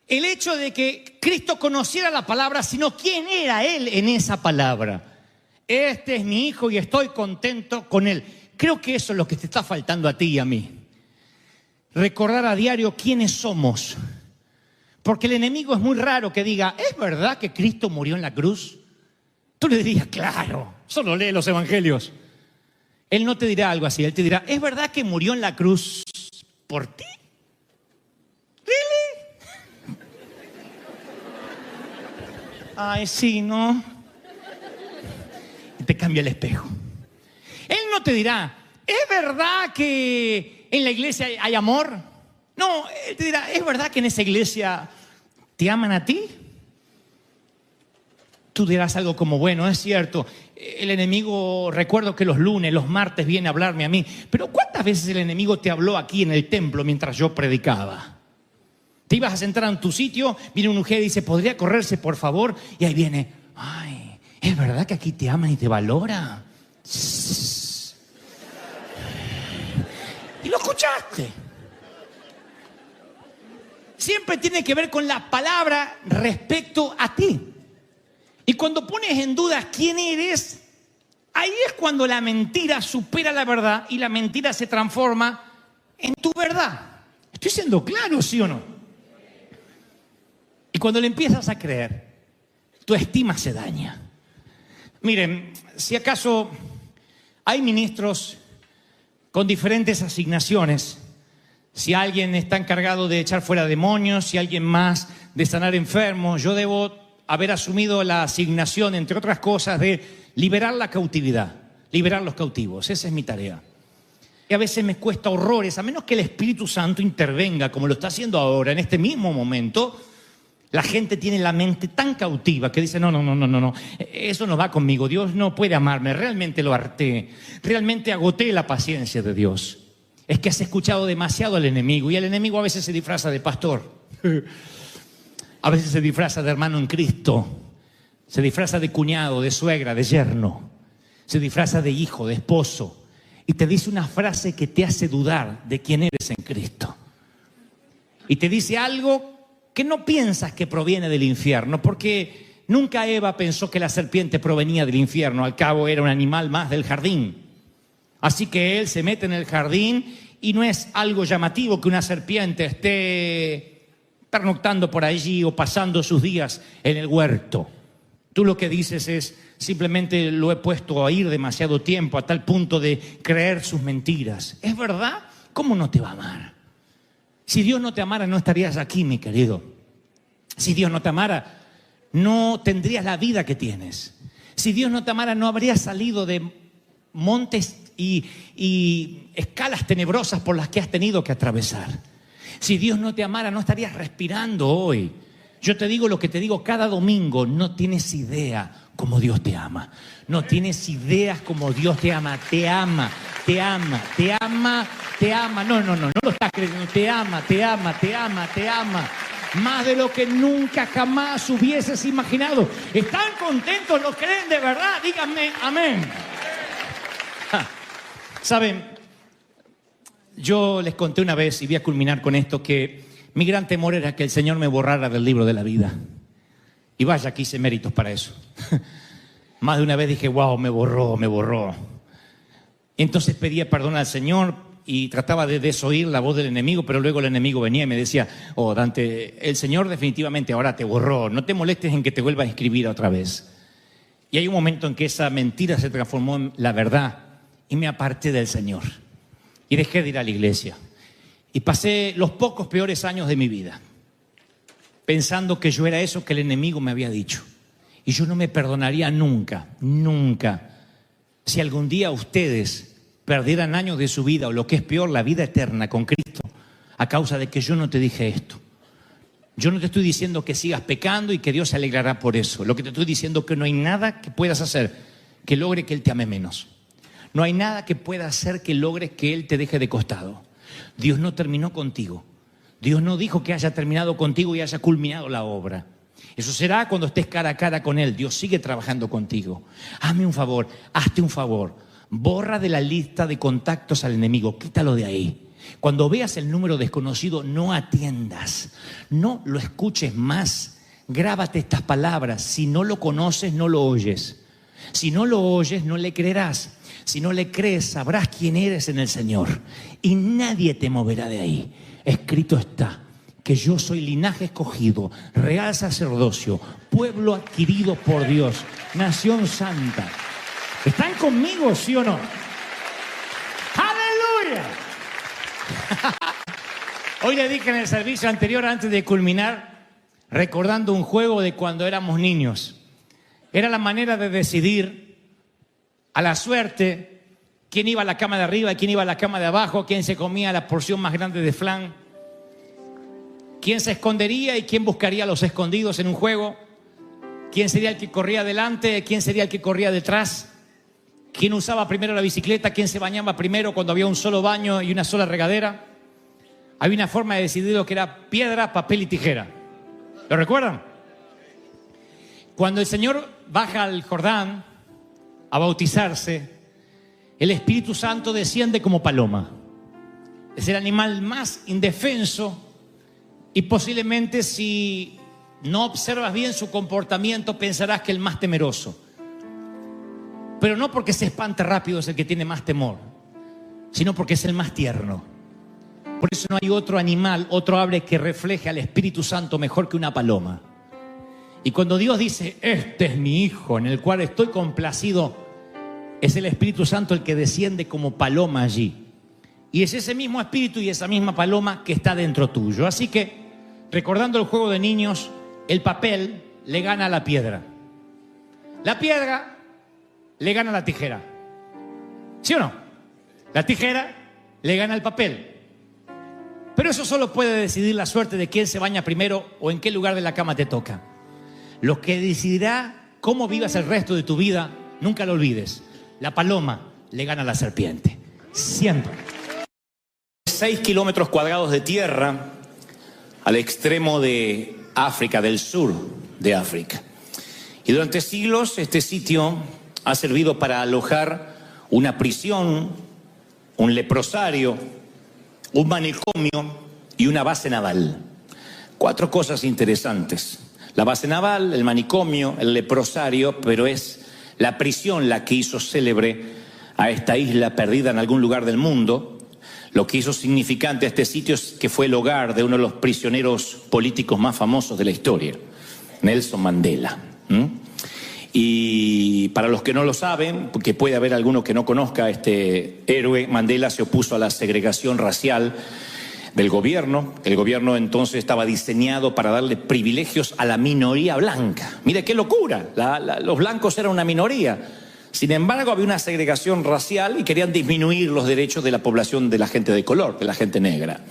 el hecho de que Cristo conociera la palabra, sino quién era Él en esa palabra. Este es mi Hijo y estoy contento con Él. Creo que eso es lo que te está faltando a ti y a mí. Recordar a diario quiénes somos. Porque el enemigo es muy raro que diga, ¿es verdad que Cristo murió en la cruz? Tú le dirías, claro, solo lee los evangelios. Él no te dirá algo así, él te dirá, ¿es verdad que murió en la cruz por ti? ¿Really? Ay, sí, ¿no? Y te cambia el espejo. Él no te dirá, ¿es verdad que en la iglesia hay amor? No, él te dirá, ¿es verdad que en esa iglesia te aman a ti? Tú dirás algo como, bueno, es cierto, el enemigo, recuerdo que los lunes, los martes viene a hablarme a mí, pero ¿cuántas veces el enemigo te habló aquí en el templo mientras yo predicaba? Te ibas a sentar en tu sitio, viene una mujer y dice, ¿podría correrse por favor? Y ahí viene, ay, ¿es verdad que aquí te aman y te valora? Y lo escuchaste. Siempre tiene que ver con la palabra respecto a ti. Y cuando pones en duda quién eres, ahí es cuando la mentira supera la verdad y la mentira se transforma en tu verdad. ¿Estoy siendo claro, sí o no? Y cuando le empiezas a creer, tu estima se daña. Miren, si acaso hay ministros con diferentes asignaciones, si alguien está encargado de echar fuera demonios, si alguien más de sanar enfermos, yo debo haber asumido la asignación, entre otras cosas, de liberar la cautividad, liberar los cautivos. Esa es mi tarea. Y a veces me cuesta horrores, a menos que el Espíritu Santo intervenga, como lo está haciendo ahora, en este mismo momento. La gente tiene la mente tan cautiva que dice, no, eso no va conmigo, Dios no puede amarme, realmente lo harté, realmente agoté la paciencia de Dios. Es que has escuchado demasiado al enemigo, y el enemigo a veces se disfraza de pastor, a veces se disfraza de hermano en Cristo, se disfraza de cuñado, de suegra, de yerno, se disfraza de hijo, de esposo, y te dice una frase que te hace dudar de quién eres en Cristo. Y te dice algo que no piensas que proviene del infierno, porque nunca Eva pensó que la serpiente provenía del infierno, al cabo era un animal más del jardín. Así que él se mete en el jardín y no es algo llamativo que una serpiente esté pernoctando por allí o pasando sus días en el huerto. Tú lo que dices es, simplemente lo he puesto a ir demasiado tiempo a tal punto de creer sus mentiras. ¿Es verdad? ¿Cómo no te va a amar? Si Dios no te amara, no estarías aquí, mi querido. Si Dios no te amara, no tendrías la vida que tienes. Si Dios no te amara, no habrías salido de montes y escalas tenebrosas por las que has tenido que atravesar. Si Dios no te amara, no estarías respirando hoy. Yo te digo lo que te digo cada domingo, no tienes idea cómo Dios te ama. No tienes ideas cómo Dios te ama. Te ama, te ama, te ama, te ama. No lo estás creyendo. Te ama, te ama, te ama, te ama. Más de lo que nunca jamás hubieses imaginado. ¿Están contentos? ¿Lo creen de verdad? Díganme amén. Saben, yo les conté una vez, y voy a culminar con esto, que mi gran temor era que el Señor me borrara del libro de la vida. Y vaya que hice méritos para eso. Más de una vez dije, wow, me borró. Entonces pedía perdón al Señor y trataba de desoír la voz del enemigo, pero luego el enemigo venía y me decía, oh Dante, el Señor definitivamente ahora te borró, no te molestes en que te vuelva a escribir otra vez. Y hay un momento en que esa mentira se transformó en la verdad y me aparté del Señor. Y dejé de ir a la iglesia. Y pasé los pocos peores años de mi vida pensando que yo era eso que el enemigo me había dicho. Y yo no me perdonaría nunca, si algún día ustedes perdieran años de su vida, o lo que es peor, la vida eterna con Cristo, a causa de que yo no te dije esto. Yo no te estoy diciendo que sigas pecando y que Dios se alegrará por eso. Lo que te estoy diciendo es que no hay nada que puedas hacer que logre que Él te ame menos. No hay nada que pueda hacer que logre que Él te deje de costado. Dios no terminó contigo. Dios no dijo que haya terminado contigo y haya culminado la obra. Eso será cuando estés cara a cara con Él. Dios sigue trabajando contigo. Hazme un favor, hazte un favor. Borra de la lista de contactos al enemigo, quítalo de ahí. Cuando veas el número desconocido, no atiendas, no lo escuches más. Grábate estas palabras. Si no lo conoces, no lo oyes. Si no lo oyes, no le creerás. Si no le crees, sabrás quién eres en el Señor. Y nadie te moverá de ahí. Escrito está que yo soy linaje escogido, real sacerdocio, pueblo adquirido por Dios, nación santa. ¿Están conmigo, sí o no? ¡Aleluya! Hoy le dije en el servicio anterior, antes de culminar, recordando un juego de cuando éramos niños. Era la manera de decidir a la suerte quién iba a la cama de arriba y quién iba a la cama de abajo, quién se comía la porción más grande de flan, quién se escondería y quién buscaría a los escondidos en un juego, quién sería el que corría adelante, quién sería el que corría detrás, quién usaba primero la bicicleta, quién se bañaba primero cuando había un solo baño y una sola regadera. Había una forma de decidir lo que era piedra, papel y tijera. ¿Lo recuerdan? Cuando el Señor baja al Jordán a bautizarse, el Espíritu Santo desciende como paloma. Es el animal más indefenso y posiblemente si no observas bien su comportamiento pensarás que el más temeroso. Pero no porque se espante rápido es el que tiene más temor, sino porque es el más tierno. Por eso no hay otro animal, otro ave que refleje al Espíritu Santo mejor que una paloma. Y cuando Dios dice, este es mi Hijo en el cual estoy complacido, es el Espíritu Santo el que desciende como paloma allí. Y es ese mismo espíritu y esa misma paloma que está dentro tuyo. Así que, recordando el juego de niños, el papel le gana a la piedra. La piedra le gana a la tijera. ¿Sí o no? La tijera le gana al papel. Pero eso solo puede decidir la suerte de quién se baña primero o en qué lugar de la cama te toca. Lo que decidirá cómo vivas el resto de tu vida, nunca lo olvides. La paloma le gana a la serpiente. Siempre. 6 kilómetros cuadrados de tierra al extremo de África, del sur de África. Y durante siglos este sitio ha servido para alojar una prisión, un leprosario, un manicomio y una base naval. 4 cosas interesantes. La base naval, el manicomio, el leprosario, pero es la prisión la que hizo célebre a esta isla perdida en algún lugar del mundo. Lo que hizo significante a este sitio es que fue el hogar de uno de los prisioneros políticos más famosos de la historia, Nelson Mandela. Y para los que no lo saben, porque puede haber alguno que no conozca a este héroe, Mandela se opuso a la segregación racial del gobierno. El gobierno entonces estaba diseñado para darle privilegios a la minoría blanca. Mire qué locura, los blancos eran una minoría. Sin embargo, había una segregación racial y querían disminuir los derechos de la población de la gente de color, de la gente negra.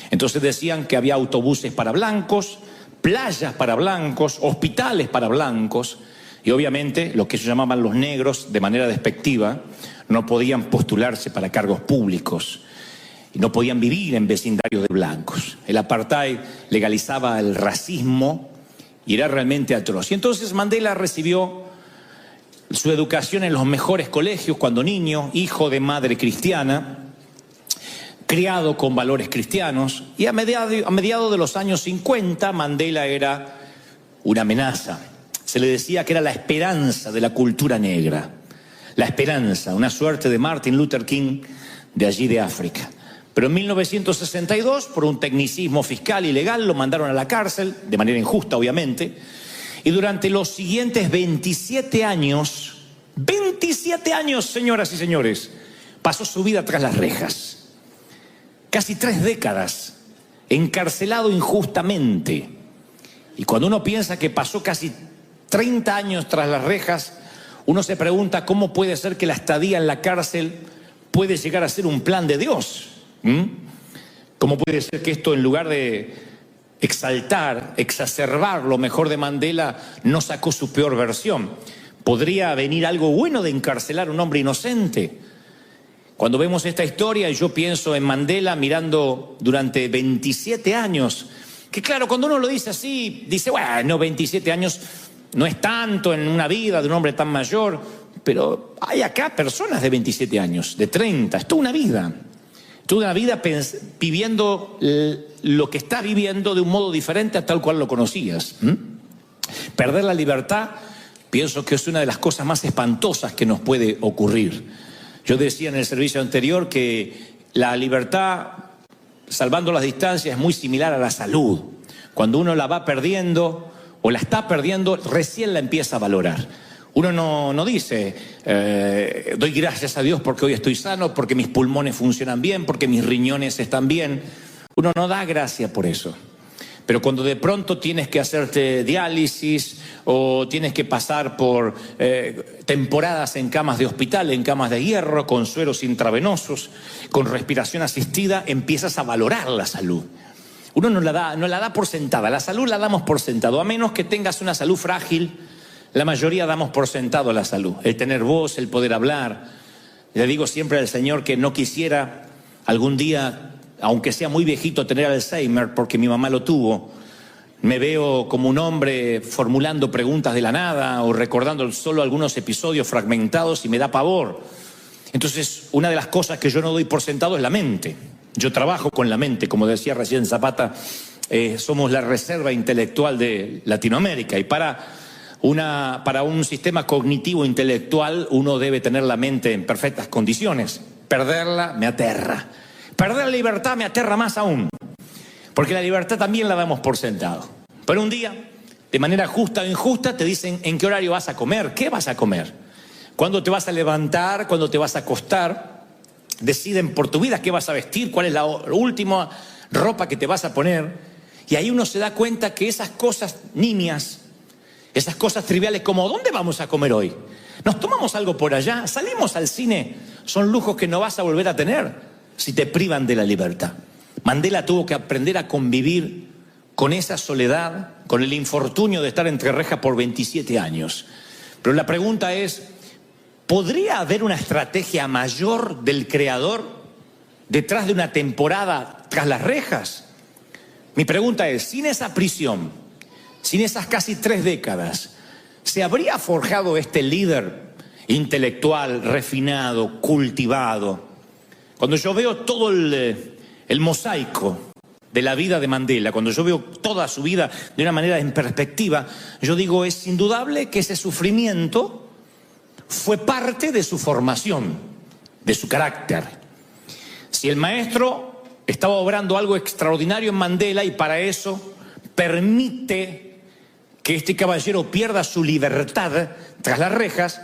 Entonces decían que había autobuses para blancos, playas para blancos, hospitales para blancos, y obviamente los que ellos llamaban los negros, de manera despectiva, no podían postularse para cargos públicos y no podían vivir en vecindarios de blancos. El apartheid legalizaba el racismo y era realmente atroz. Y entonces Mandela recibió su educación en los mejores colegios cuando niño, hijo de madre cristiana, criado con valores cristianos, y a mediados de los años 50 Mandela era una amenaza. Se le decía que era la esperanza de la cultura negra, la esperanza, una suerte de Martin Luther King de allí de África. Pero en 1962, por un tecnicismo fiscal y legal, lo mandaron a la cárcel, de manera injusta obviamente, y durante los siguientes 27 años, señoras y señores, pasó su vida tras las rejas. Casi 3 décadas, encarcelado injustamente. Y cuando uno piensa que pasó casi 30 años tras las rejas, uno se pregunta cómo puede ser que la estadía en la cárcel puede llegar a ser un plan de Dios. ¿Cómo puede ser que esto, en lugar de exaltar, exacerbar lo mejor de Mandela, no sacó su peor versión? ¿Podría venir algo bueno de encarcelar a un hombre inocente? Cuando vemos esta historia, yo pienso en Mandela mirando durante 27 años, que claro, cuando uno lo dice así, dice, bueno, 27 años no es tanto en una vida de un hombre tan mayor, pero hay acá personas de 27 años, de 30, es toda una vida. Toda una vida viviendo lo que estás viviendo de un modo diferente a tal cual lo conocías. Perder la libertad, pienso que es una de las cosas más espantosas que nos puede ocurrir. Yo decía en el servicio anterior que la libertad, salvando las distancias, es muy similar a la salud. Cuando uno la va perdiendo o la está perdiendo, recién la empieza a valorar. Uno no dice, doy gracias a Dios porque hoy estoy sano, porque mis pulmones funcionan bien, porque mis riñones están bien. Uno no da gracias por eso. Pero cuando de pronto tienes que hacerte diálisis o tienes que pasar por temporadas en camas de hospital, en camas de hierro, con sueros intravenosos, con respiración asistida, empiezas a valorar la salud. Uno no la da por sentada. La salud la damos por sentado, a menos que tengas una salud frágil. La mayoría damos por sentado la salud, el tener voz, el poder hablar. Le digo siempre al Señor que no quisiera algún día, aunque sea muy viejito, tener Alzheimer, porque mi mamá lo tuvo. Me veo como un hombre formulando preguntas de la nada o recordando solo algunos episodios fragmentados y me da pavor. Entonces, una de las cosas que yo no doy por sentado es la mente. Yo trabajo con la mente, como decía recién Zapata, somos la reserva intelectual de Latinoamérica y para un sistema cognitivo intelectual uno debe tener la mente en perfectas condiciones. Perderla me aterra. Perder la libertad me aterra más aún, porque la libertad también la damos por sentado. Pero un día, de manera justa o injusta, te dicen en qué horario vas a comer, qué vas a comer, cuándo te vas a levantar, cuándo te vas a acostar. Deciden por tu vida qué vas a vestir, cuál es la última ropa que te vas a poner. Y ahí uno se da cuenta que esas cosas nimias, esas cosas triviales como ¿dónde vamos a comer hoy? ¿Nos tomamos algo por allá? ¿Salimos al cine? Son lujos que no vas a volver a tener si te privan de la libertad. Mandela tuvo que aprender a convivir con esa soledad, con el infortunio de estar entre rejas por 27 años. Pero la pregunta es, ¿podría haber una estrategia mayor del creador detrás de una temporada tras las rejas? Mi pregunta es, sin esa prisión, sin esas casi 3 décadas, ¿se habría forjado este líder intelectual, refinado, cultivado? Cuando yo veo todo el mosaico de la vida de Mandela, cuando yo veo toda su vida de una manera en perspectiva, yo digo, es indudable que ese sufrimiento fue parte de su formación, de su carácter. Si el maestro estaba obrando algo extraordinario en Mandela y para eso permite que este caballero pierda su libertad tras las rejas,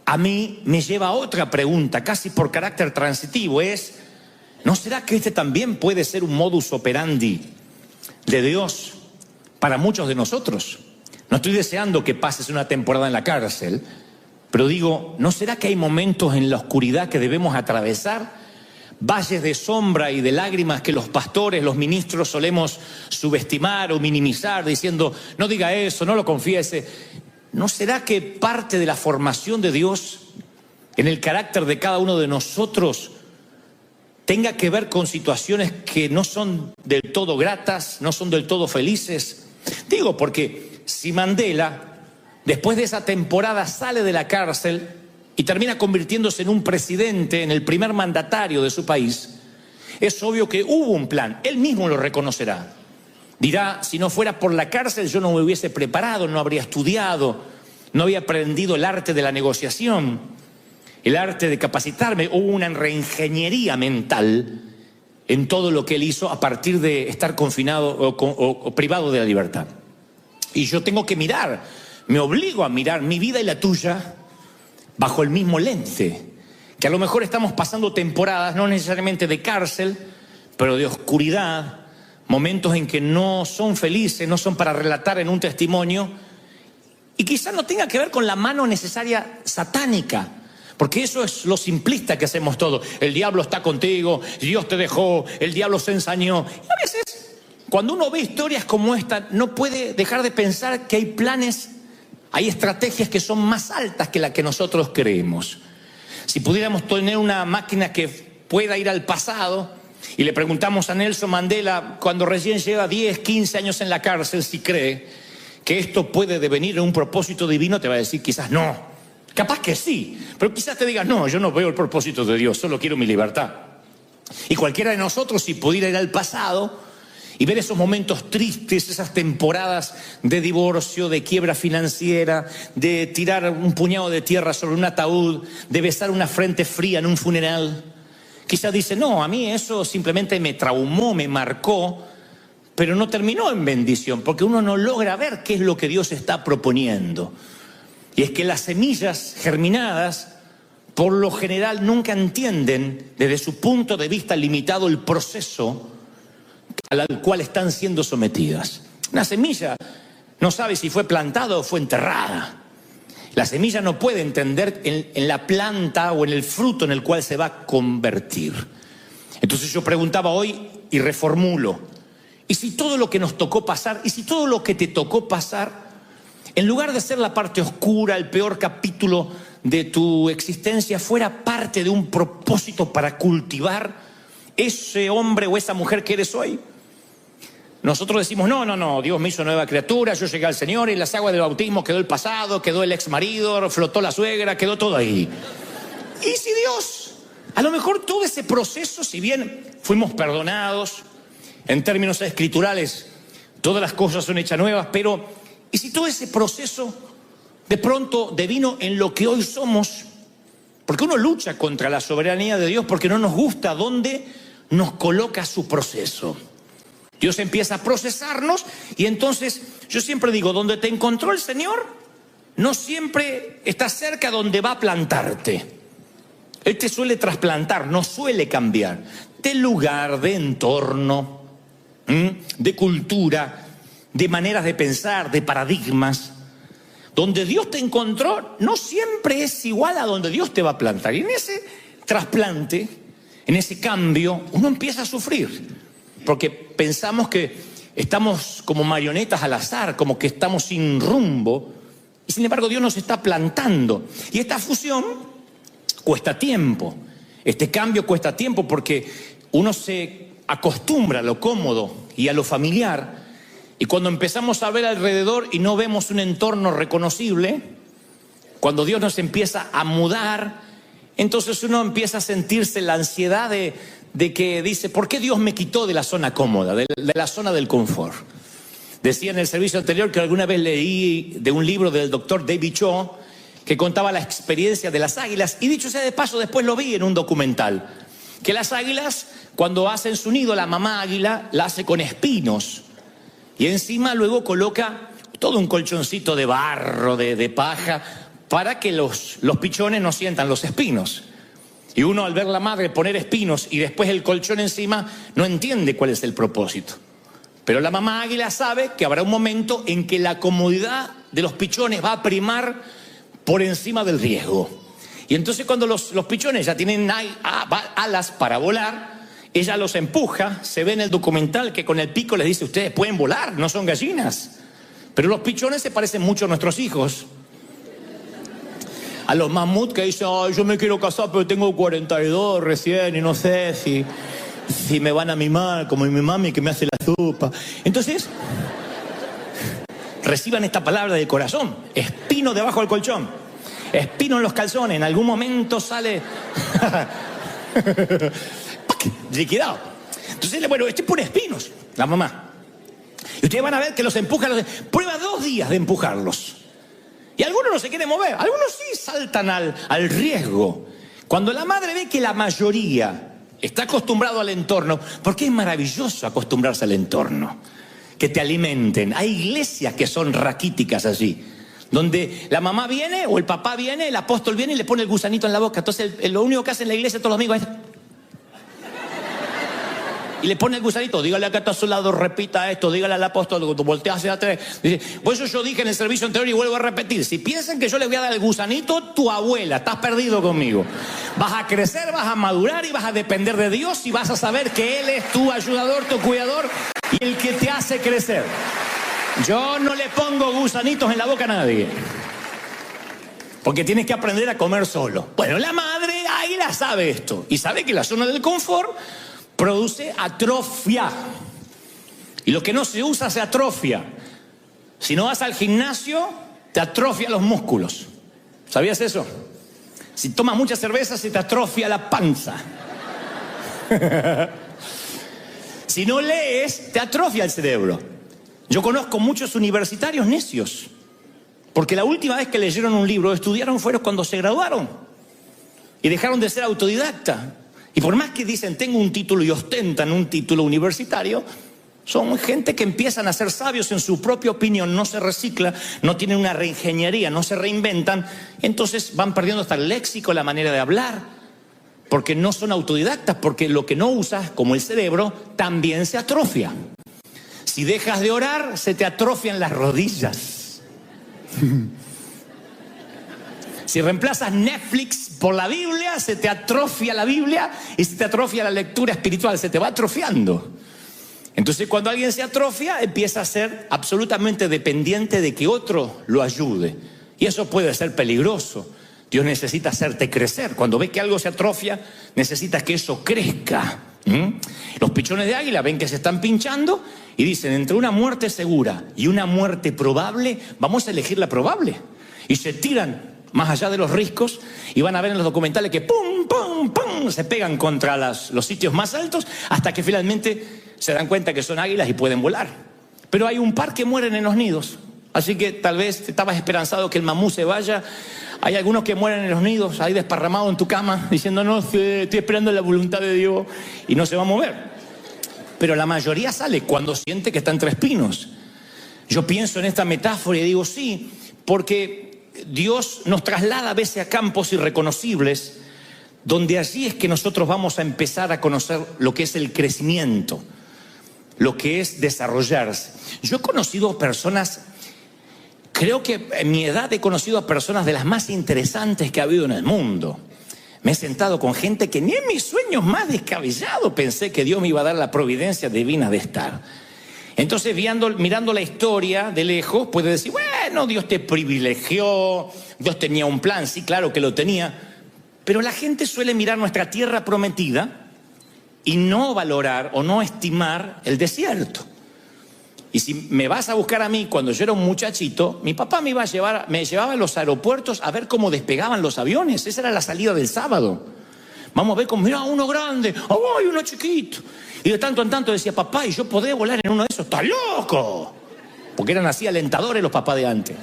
a mí me lleva a otra pregunta, casi por carácter transitivo, es, ¿no será que este también puede ser un modus operandi de Dios para muchos de nosotros? No estoy deseando que pases una temporada en la cárcel, pero digo, ¿no será que hay momentos en la oscuridad que debemos atravesar? Valles de sombra y de lágrimas que los pastores, los ministros solemos subestimar o minimizar diciendo, no diga eso, no lo confiese. ¿No será que parte de la formación de Dios en el carácter de cada uno de nosotros tenga que ver con situaciones que no son del todo gratas, no son del todo felices? Digo, porque si Mandela, después de esa temporada, sale de la cárcel y termina convirtiéndose en un presidente, en el primer mandatario de su país, es obvio que hubo un plan. Él mismo lo reconocerá. Dirá, si no fuera por la cárcel yo no me hubiese preparado, no habría estudiado, no había aprendido el arte de la negociación, el arte de capacitarme. Hubo una reingeniería mental en todo lo que él hizo a partir de estar confinado o privado de la libertad. Y yo tengo que mirar, me obligo a mirar mi vida y la tuya bajo el mismo lente, que a lo mejor estamos pasando temporadas, no necesariamente de cárcel, pero de oscuridad, momentos en que no son felices, no son para relatar en un testimonio, y quizás no tenga que ver con la mano necesaria satánica, porque eso es lo simplista que hacemos todo. El diablo está contigo, Dios te dejó, el diablo se ensañó. Y a veces, cuando uno ve historias como esta, no puede dejar de pensar que hay planes, hay estrategias que son más altas que las que nosotros creemos. Si pudiéramos tener una máquina que pueda ir al pasado y le preguntamos a Nelson Mandela, cuando recién lleva 10, 15 años en la cárcel, si cree que esto puede devenir en un propósito divino, te va a decir quizás no. Capaz que sí, pero quizás te diga no, yo no veo el propósito de Dios, solo quiero mi libertad. Y cualquiera de nosotros, si pudiera ir al pasado y ver esos momentos tristes, esas temporadas de divorcio, de quiebra financiera, de tirar un puñado de tierra sobre un ataúd, de besar una frente fría en un funeral, quizás dice, no, a mí eso simplemente me traumó, me marcó, pero no terminó en bendición, porque uno no logra ver qué es lo que Dios está proponiendo. Y es que las semillas germinadas, por lo general, nunca entienden desde su punto de vista limitado el proceso al cual están siendo sometidas. Una semilla no sabe si fue plantada o fue enterrada. La semilla no puede entender en la planta o en el fruto en el cual se va a convertir. Entonces yo preguntaba hoy y reformulo, ¿y si todo lo que nos tocó pasar, y si todo lo que te tocó pasar, en lugar de ser la parte oscura, el peor capítulo de tu existencia, fuera parte de un propósito para cultivar ese hombre o esa mujer que eres hoy? Nosotros decimos, no, Dios me hizo nueva criatura, yo llegué al Señor y las aguas del bautismo quedó el pasado, quedó el ex marido, flotó la suegra, quedó todo ahí. ¿Y si Dios A lo mejor todo ese proceso, si bien fuimos perdonados, en términos escriturales, todas las cosas son hechas nuevas, pero ¿y si todo ese proceso de pronto devino en lo que hoy somos? Porque uno lucha contra la soberanía de Dios porque no nos gusta dónde nos coloca su proceso. Dios empieza a procesarnos y entonces yo siempre digo, donde te encontró el Señor, no siempre está cerca donde va a plantarte. Él te suele trasplantar, no suele cambiar de lugar, de entorno, de cultura, de maneras de pensar, de paradigmas. Donde Dios te encontró no siempre es igual a donde Dios te va a plantar. Y en ese trasplante, en ese cambio, uno empieza a sufrir. Porque pensamos que estamos como marionetas al azar, como que estamos sin rumbo. Y sin embargo Dios nos está plantando. Y esta fusión cuesta tiempo. Este cambio cuesta tiempo porque uno se acostumbra a lo cómodo y a lo familiar. Y cuando empezamos a ver alrededor y no vemos un entorno reconocible, cuando Dios nos empieza a mudar, entonces uno empieza a sentirse la ansiedad de que dice, ¿por qué Dios me quitó de la zona cómoda, de la zona del confort? Decía en el servicio anterior que alguna vez leí de un libro del doctor David Cho que contaba la experiencia de las águilas, y dicho sea de paso, después lo vi en un documental, que las águilas, cuando hacen su nido, la mamá águila la hace con espinos. Y encima luego coloca todo un colchoncito de barro, de paja, para que los pichones no sientan los espinos. Y uno al ver la madre poner espinos y después el colchón encima, no entiende cuál es el propósito. Pero la mamá águila sabe que habrá un momento en que la comodidad de los pichones va a primar por encima del riesgo. Y entonces cuando los pichones ya tienen alas para volar, ella los empuja. Se ve en el documental que con el pico les dice, ustedes pueden volar, no son gallinas. Pero los pichones se parecen mucho a nuestros hijos. A los mamuts que dicen, ay, yo me quiero casar pero tengo 42 recién y no sé si me van a mimar como mi mami que me hace la sopa. Entonces, reciban esta palabra del corazón, espino debajo del colchón, espino en los calzones, en algún momento sale... liquidado. Entonces, bueno, pone espinos, la mamá. Y ustedes van a ver que los empuja, prueba 2 días de empujarlos. Y algunos no se quieren mover, algunos sí saltan al riesgo. Cuando la madre ve que la mayoría está acostumbrado al entorno, porque es maravilloso acostumbrarse al entorno, que te alimenten. Hay iglesias que son raquíticas allí, donde la mamá viene o el papá viene, el apóstol viene y le pone el gusanito en la boca. Entonces lo único que hace en la iglesia todos los amigos es... Y le pone el gusanito, dígale acá a su lado, repita esto, dígale al apóstol, voltea hacia atrás. Dice, por eso yo dije en el servicio anterior y vuelvo a repetir, si piensan que yo les voy a dar el gusanito, tu abuela, estás perdido conmigo. Vas a crecer, vas a madurar y vas a depender de Dios y vas a saber que Él es tu ayudador, tu cuidador y el que te hace crecer. Yo no le pongo gusanitos en la boca a nadie, porque tienes que aprender a comer solo. Bueno, la madre águila sabe esto y sabe que la zona del confort produce atrofia. Y lo que no se usa se atrofia. Si no vas al gimnasio, te atrofia los músculos. ¿Sabías eso? Si tomas mucha cerveza, se te atrofia la panza. Si no lees, te atrofia el cerebro. Yo conozco muchos universitarios necios, porque la última vez que leyeron un libro o estudiaron fueron cuando se graduaron. Y dejaron de ser autodidactas. Y por más que dicen, tengo un título y ostentan un título universitario, son gente que empiezan a ser sabios en su propia opinión, no se recicla, no tienen una reingeniería, no se reinventan, entonces van perdiendo hasta el léxico, la manera de hablar, porque no son autodidactas, porque lo que no usas, como el cerebro, también se atrofia. Si dejas de orar, se te atrofian las rodillas. Si reemplazas Netflix por la Biblia, se te atrofia la Biblia y se te atrofia la lectura espiritual, se te va atrofiando. Entonces cuando alguien se atrofia, empieza a ser absolutamente dependiente de que otro lo ayude. Y eso puede ser peligroso. Dios necesita hacerte crecer. Cuando ves que algo se atrofia, necesitas que eso crezca. Los pichones de águila ven que se están pinchando y dicen, entre una muerte segura y una muerte probable, vamos a elegir la probable. Y se tiran más allá de los riscos, y van a ver en los documentales que pum, pum, pum, se pegan contra los sitios más altos hasta que finalmente se dan cuenta que son águilas y pueden volar. Pero hay un par que mueren en los nidos, así que tal vez estabas esperanzado que el mamú se vaya. Hay algunos que mueren en los nidos, ahí desparramados en tu cama, diciendo no sé, estoy esperando la voluntad de Dios, y no se va a mover. Pero la mayoría sale cuando siente que está entre espinos. Yo pienso en esta metáfora y digo sí, porque Dios nos traslada a veces a campos irreconocibles, donde allí es que nosotros vamos a empezar a conocer lo que es el crecimiento, lo que es desarrollarse. Yo he conocido personas, creo que en mi edad he conocido a personas de las más interesantes que ha habido en el mundo. Me he sentado con gente que ni en mis sueños más descabellados pensé que Dios me iba a dar la providencia divina de estar. Entonces, mirando la historia de lejos, puede decir, bueno, Dios te privilegió, Dios tenía un plan, sí, claro que lo tenía. Pero la gente suele mirar nuestra tierra prometida y no valorar o no estimar el desierto. Y si me vas a buscar a mí, cuando yo era un muchachito, mi papá me llevaba a los aeropuertos a ver cómo despegaban los aviones. Esa era la salida del sábado. Vamos a ver cómo, mira, uno grande, ¡ay, uno chiquito! Y de tanto en tanto decía, papá, ¿y yo podré volar en uno de esos? ¡Está loco! Porque eran así alentadores los papás de antes.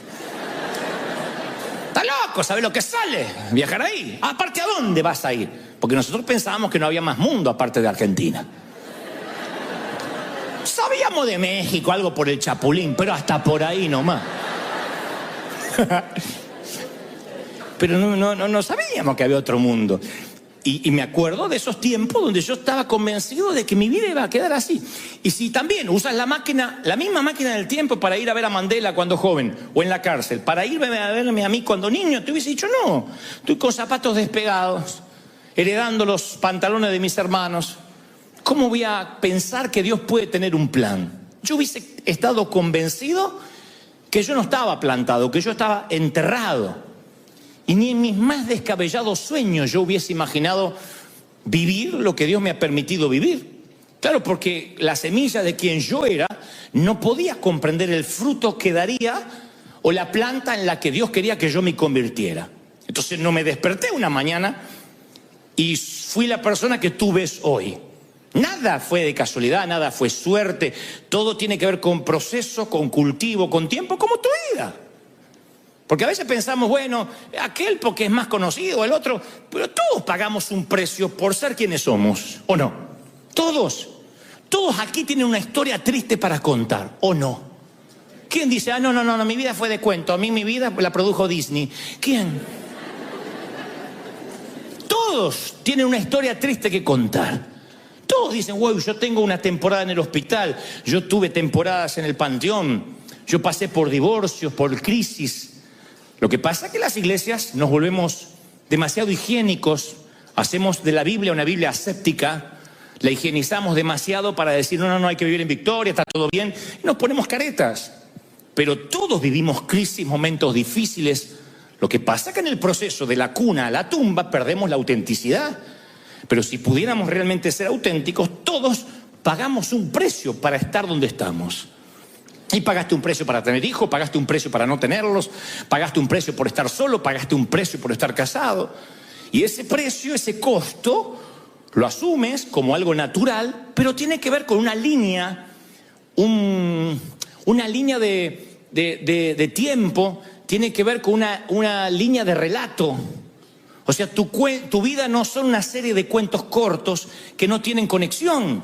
¡Está loco! ¿Sabes lo que sale? Viajar ahí. Aparte, ¿a dónde vas a ir? Porque nosotros pensábamos que no había más mundo aparte de Argentina. Sabíamos de México, algo por el Chapulín, pero hasta por ahí nomás. Pero no sabíamos que había otro mundo. Y me acuerdo de esos tiempos donde yo estaba convencido de que mi vida iba a quedar así. Y si también usas la misma máquina del tiempo para ir a ver a Mandela cuando joven, o en la cárcel, para irme a verme a mí cuando niño, te hubiese dicho, no, estoy con zapatos despegados, heredando los pantalones de mis hermanos. ¿Cómo voy a pensar que Dios puede tener un plan? Yo hubiese estado convencido que yo no estaba plantado, que yo estaba enterrado. Y ni en mis más descabellados sueños yo hubiese imaginado vivir lo que Dios me ha permitido vivir. Claro, porque la semilla de quien yo era no podía comprender el fruto que daría o la planta en la que Dios quería que yo me convirtiera. Entonces no me desperté una mañana y fui la persona que tú ves hoy. Nada fue de casualidad, nada fue suerte. Todo tiene que ver con proceso, con cultivo, con tiempo, como tu vida. Porque a veces pensamos, bueno, aquel porque es más conocido, el otro, pero todos pagamos un precio por ser quienes somos, ¿o no? Todos aquí tienen una historia triste para contar, ¿o no? ¿Quién dice, no, mi vida fue de cuento, a mí mi vida la produjo Disney? ¿Quién? Todos tienen una historia triste que contar. Todos dicen, wow, yo tengo una temporada en el hospital, yo tuve temporadas en el panteón, yo pasé por divorcios, por crisis. Lo que pasa es que las iglesias nos volvemos demasiado higiénicos, hacemos de la Biblia una Biblia aséptica, la higienizamos demasiado para decir, no, hay que vivir en victoria, está todo bien, y nos ponemos caretas. Pero todos vivimos crisis, momentos difíciles. Lo que pasa es que en el proceso de la cuna a la tumba perdemos la autenticidad. Pero si pudiéramos realmente ser auténticos, todos pagamos un precio para estar donde estamos. Y pagaste un precio para tener hijos, pagaste un precio para no tenerlos, pagaste un precio por estar solo, pagaste un precio por estar casado. Y ese precio, ese costo, lo asumes como algo natural, pero tiene que ver con una línea, una línea de tiempo, tiene que ver con una línea de relato. O sea, tu vida no son una serie de cuentos cortos que no tienen conexión.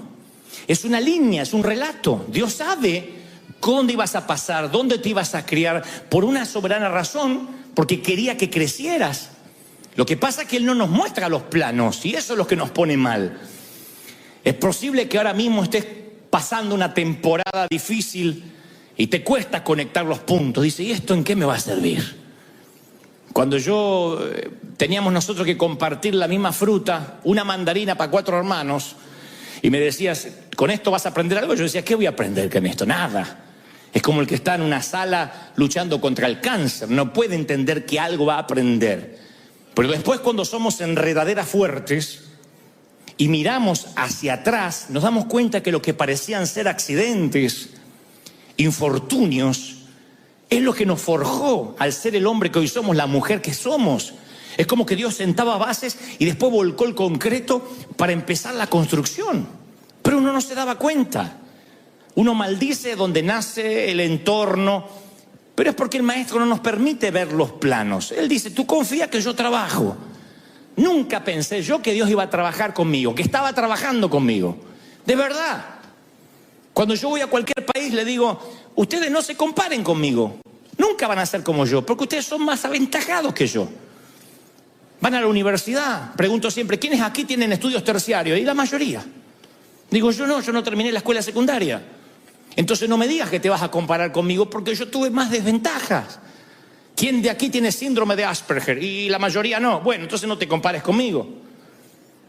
Es una línea, es un relato. Dios sabe dónde ibas a pasar, dónde te ibas a criar, por una soberana razón, porque quería que crecieras. Lo que pasa es que Él no nos muestra los planos, y eso es lo que nos pone mal. Es posible que ahora mismo estés pasando una temporada difícil y te cuesta conectar los puntos. Dice, ¿y esto en qué me va a servir? Cuando teníamos nosotros que compartir la misma fruta, una mandarina para 4 hermanos, y me decías, ¿con esto vas a aprender algo? Yo decía, ¿qué voy a aprender con esto? Nada. Es como el que está en una sala luchando contra el cáncer. No puede entender que algo va a aprender. Pero después, cuando somos enredaderas fuertes y miramos hacia atrás, nos damos cuenta que lo que parecían ser accidentes, infortunios, Es lo que nos forjó al ser el hombre que hoy somos, la mujer que somos. Es como que Dios sentaba bases y después volcó el concreto para empezar la construcción. Pero uno no se daba cuenta. Uno maldice donde nace el entorno, pero es porque el maestro no nos permite ver los planos. Él dice, tú confía que yo trabajo. Nunca pensé yo que Dios iba a trabajar conmigo, que estaba trabajando conmigo. De verdad. Cuando yo voy a cualquier país le digo, ustedes no se comparen conmigo. Nunca van a ser como yo, porque ustedes son más aventajados que yo. Van a la universidad, pregunto siempre, ¿quiénes aquí tienen estudios terciarios? Y la mayoría. Digo, yo no terminé la escuela secundaria. Entonces no me digas que te vas a comparar conmigo porque yo tuve más desventajas. ¿Quién de aquí tiene síndrome de Asperger? Y la mayoría no. Bueno, entonces no te compares conmigo.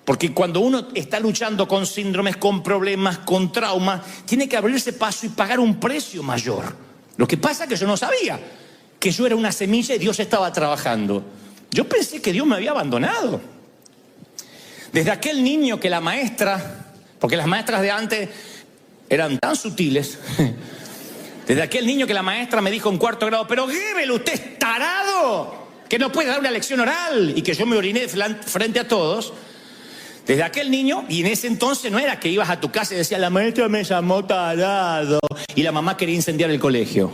Porque cuando uno está luchando con síndromes, con problemas, con traumas, tiene que abrirse paso y pagar un precio mayor. Lo que pasa es que yo no sabía que yo era una semilla y Dios estaba trabajando. Yo pensé que Dios me había abandonado. Desde aquel niño que la maestra, porque las maestras de antes eran tan sutiles, desde aquel niño que la maestra me dijo en 4º grado, pero Gebel, usted es tarado, que no puede dar una lección oral, y que yo me oriné frente a todos. Desde aquel niño, y en ese entonces no era que ibas a tu casa y decías, la maestra me llamó tarado, y la mamá quería incendiar el colegio.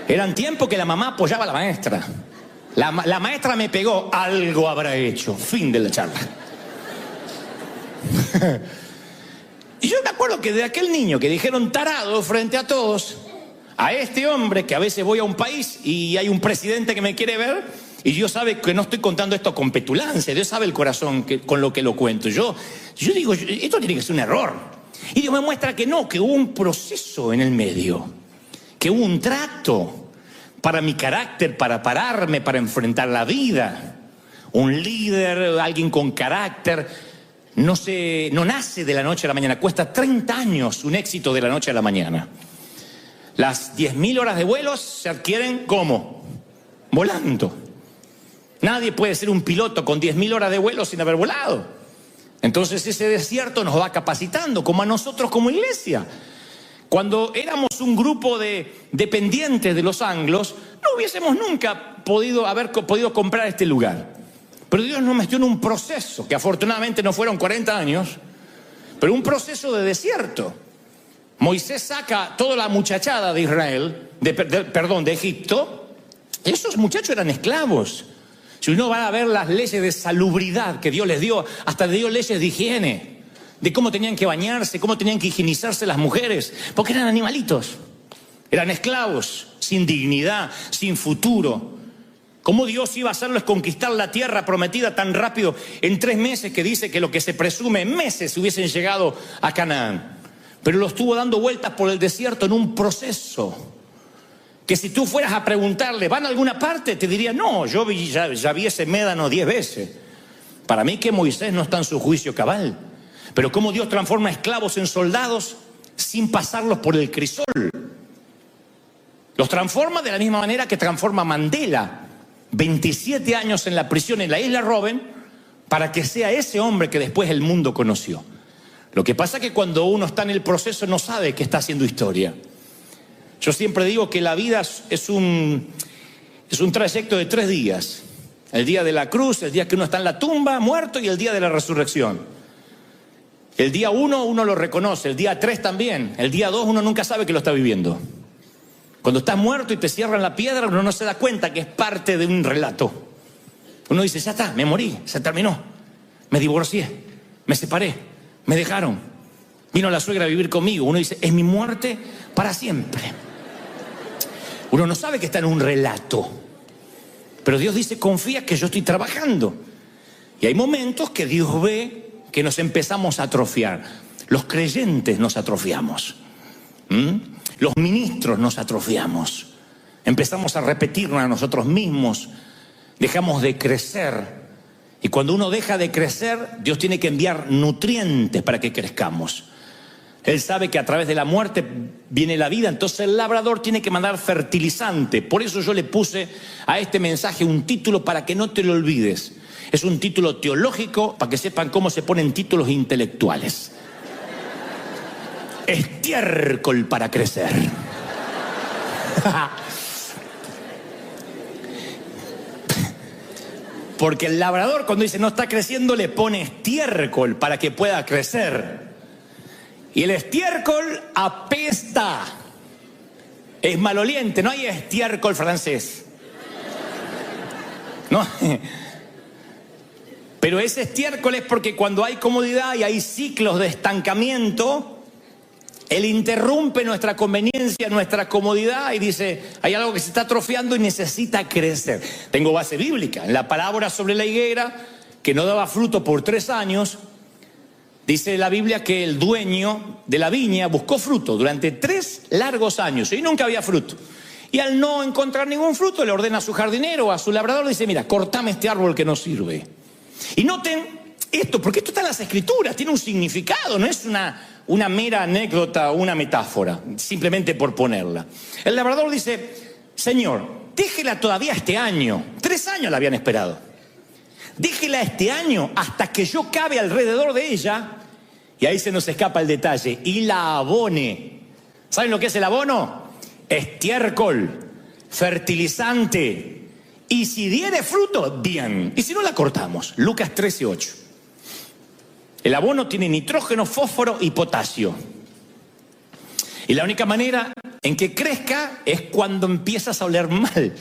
Eran tiempos que la mamá apoyaba a la maestra. La maestra me pegó, algo habrá hecho. Fin de la charla. Y yo me acuerdo que de aquel niño que dijeron tarado frente a todos, a este hombre que a veces voy a un país y hay un presidente que me quiere ver y Dios sabe que no estoy contando esto con petulancia, Dios sabe el corazón con lo que lo cuento. Yo digo, esto tiene que ser un error. Y Dios me muestra que no, que hubo un proceso en el medio, que hubo un trato para mi carácter, para pararme, para enfrentar la vida. Un líder, alguien con carácter, no nace de la noche a la mañana, cuesta 30 años un éxito de la noche a la mañana. Las 10.000 horas de vuelos se adquieren ¿cómo? Volando. Nadie puede ser un piloto con 10.000 horas de vuelo sin haber volado. Entonces ese desierto nos va capacitando, como a nosotros como iglesia. Cuando éramos un grupo de dependientes de los anglos, no hubiésemos nunca haber podido comprar este lugar. Pero Dios nos metió en un proceso, que afortunadamente no fueron 40 años, pero un proceso de desierto. Moisés saca toda la muchachada de Israel, de Egipto. Esos muchachos eran esclavos. Si uno va a ver las leyes de salubridad que Dios les dio, hasta le dio leyes de higiene, de cómo tenían que bañarse, cómo tenían que higienizarse las mujeres, porque eran animalitos, eran esclavos, sin dignidad, sin futuro. ¿Cómo Dios iba a hacerles conquistar la tierra prometida tan rápido en 3 meses, que dice que lo que se presume en meses hubiesen llegado a Canaán? Pero lo estuvo dando vueltas por el desierto en un proceso que si tú fueras a preguntarle, ¿van a alguna parte? Te diría, no, yo ya vi ese médano 10 veces. Para mí que Moisés no está en su juicio cabal. Pero cómo Dios transforma esclavos en soldados sin pasarlos por el crisol. Los transforma de la misma manera que transforma Mandela, 27 años en la prisión en la isla Robben, para que sea ese hombre que después el mundo conoció. Lo que pasa es que cuando uno está en el proceso no sabe que está haciendo historia. Yo siempre digo que la vida es un trayecto de 3 días. El día de la cruz, el día que uno está en la tumba, muerto, y el día de la resurrección. El día 1 uno lo reconoce, el día 3 también. El día 2 uno nunca sabe que lo está viviendo. Cuando estás muerto y te cierran la piedra, uno no se da cuenta que es parte de un relato. Uno dice, ya está, me morí, se terminó. Me divorcié, me separé, me dejaron. Vino la suegra a vivir conmigo. Uno dice, es mi muerte para siempre. Uno no sabe que está en un relato. Pero Dios dice, confía que yo estoy trabajando. Y hay momentos que Dios ve que nos empezamos a atrofiar. Los creyentes nos atrofiamos. Los ministros nos atrofiamos. Empezamos a repetirnos a nosotros mismos. Dejamos de crecer. Y cuando uno deja de crecer, Dios tiene que enviar nutrientes para que crezcamos. Él sabe que a través de la muerte viene la vida, entonces el labrador tiene que mandar fertilizante. Por eso yo le puse a este mensaje un título para que no te lo olvides. Es un título teológico para que sepan cómo se ponen títulos intelectuales. Estiércol para crecer. Porque el labrador, cuando dice no está creciendo, le pone estiércol para que pueda crecer. Y el estiércol apesta. Es maloliente, no hay estiércol francés. No. Pero ese estiércol es porque cuando hay comodidad y hay ciclos de estancamiento, él interrumpe nuestra conveniencia, nuestra comodidad y dice, hay algo que se está atrofiando y necesita crecer. Tengo base bíblica. En la parábola sobre la higuera, que no daba fruto por 3 años, dice la Biblia que el dueño de la viña buscó fruto durante 3 largos años y nunca había fruto. Y al no encontrar ningún fruto, le ordena a su jardinero, a su labrador, dice, mira, cortame este árbol que no sirve. Y noten esto, porque esto está en las Escrituras, tiene un significado, no es una mera anécdota o una metáfora, simplemente por ponerla. El labrador dice, Señor, déjela todavía este año. 3 años la habían esperado. Déjela este año hasta que yo cabe alrededor de ella. Y ahí se nos escapa el detalle. Y la abone. ¿Saben lo que es el abono? Estiércol, fertilizante. Y si diere fruto, bien. Y si no, la cortamos. Lucas 13:8. El abono tiene nitrógeno, fósforo y potasio. Y la única manera en que crezca es cuando empiezas a oler mal.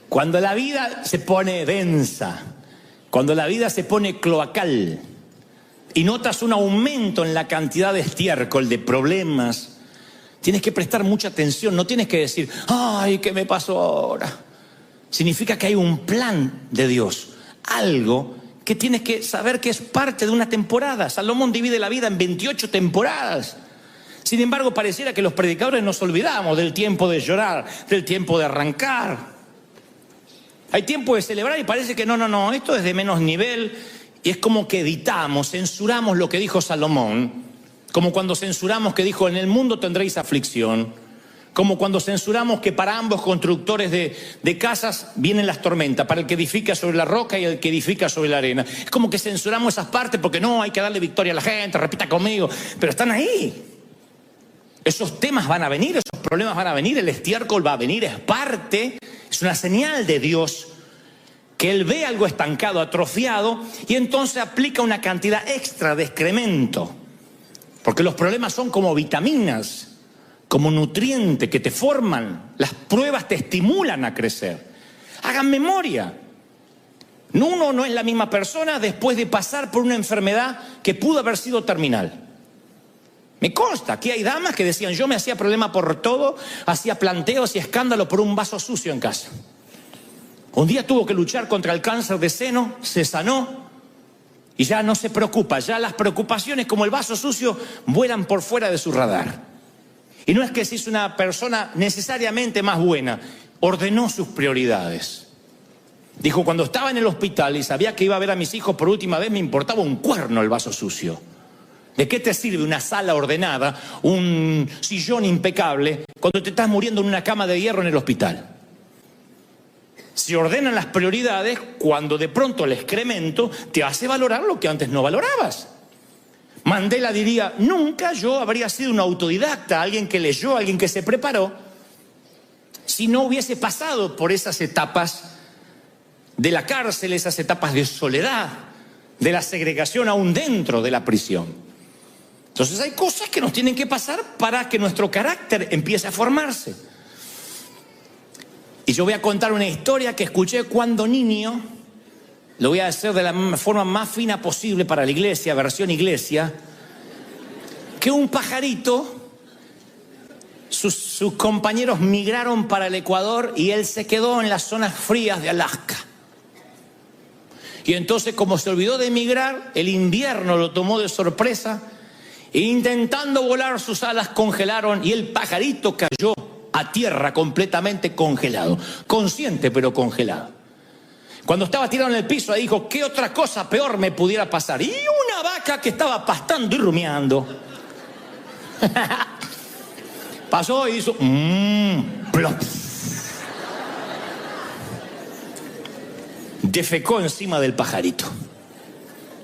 Cuando la vida se pone densa. Cuando la vida se pone cloacal. Y notas un aumento en la cantidad de estiércol, de problemas. Tienes que prestar mucha atención. No tienes que decir, ay, ¿qué me pasó ahora? Significa que hay un plan de Dios. Algo que tienes que saber que es parte de una temporada. Salomón divide la vida en 28 temporadas. Sin embargo, pareciera que los predicadores nos olvidamos del tiempo de llorar, del tiempo de arrancar. Hay tiempo de celebrar y parece que no, esto es de menos nivel. Y es como que editamos, censuramos lo que dijo Salomón. Como cuando censuramos que dijo, en el mundo tendréis aflicción. Como cuando censuramos que para ambos constructores de casas vienen las tormentas, para el que edifica sobre la roca y el que edifica sobre la arena. Es como que censuramos esas partes porque no, hay que darle victoria a la gente, repita conmigo, pero están ahí. Esos temas van a venir, esos problemas van a venir, el estiércol va a venir, es parte, es una señal de Dios que Él ve algo estancado, atrofiado, y entonces aplica una cantidad extra de excremento, porque los problemas son como vitaminas, como nutriente que te forman. Las pruebas te estimulan a crecer. Hagan memoria. Uno no es la misma persona después de pasar por una enfermedad que pudo haber sido terminal. Me consta, aquí hay damas que decían, yo me hacía problema por todo, hacía planteos y escándalo por un vaso sucio en casa. Un día tuvo que luchar contra el cáncer de seno, se sanó y ya no se preocupa. Ya las preocupaciones como el vaso sucio vuelan por fuera de su radar. Y no es que se hizo una persona necesariamente más buena, ordenó sus prioridades. Dijo, cuando estaba en el hospital y sabía que iba a ver a mis hijos por última vez, me importaba un cuerno el vaso sucio. ¿De qué te sirve una sala ordenada, un sillón impecable, cuando te estás muriendo en una cama de hierro en el hospital? Se ordenan las prioridades cuando de pronto el excremento te hace valorar lo que antes no valorabas. Mandela diría, nunca yo habría sido un autodidacta, alguien que leyó, alguien que se preparó, si no hubiese pasado por esas etapas de la cárcel, esas etapas de soledad, de la segregación aún dentro de la prisión. Entonces hay cosas que nos tienen que pasar para que nuestro carácter empiece a formarse. Y yo voy a contar una historia que escuché cuando niño. Lo voy a hacer de la forma más fina posible para la iglesia, versión iglesia. Que un pajarito, sus compañeros migraron para el Ecuador y él se quedó en las zonas frías de Alaska. Y entonces, como se olvidó de emigrar, el invierno lo tomó de sorpresa e intentando volar sus alas congelaron y el pajarito cayó a tierra completamente congelado, consciente pero congelado. Cuando estaba tirado en el piso, ahí dijo, ¿qué otra cosa peor me pudiera pasar? Y una vaca que estaba pastando y rumiando. Pasó y hizo, plop. Defecó encima del pajarito.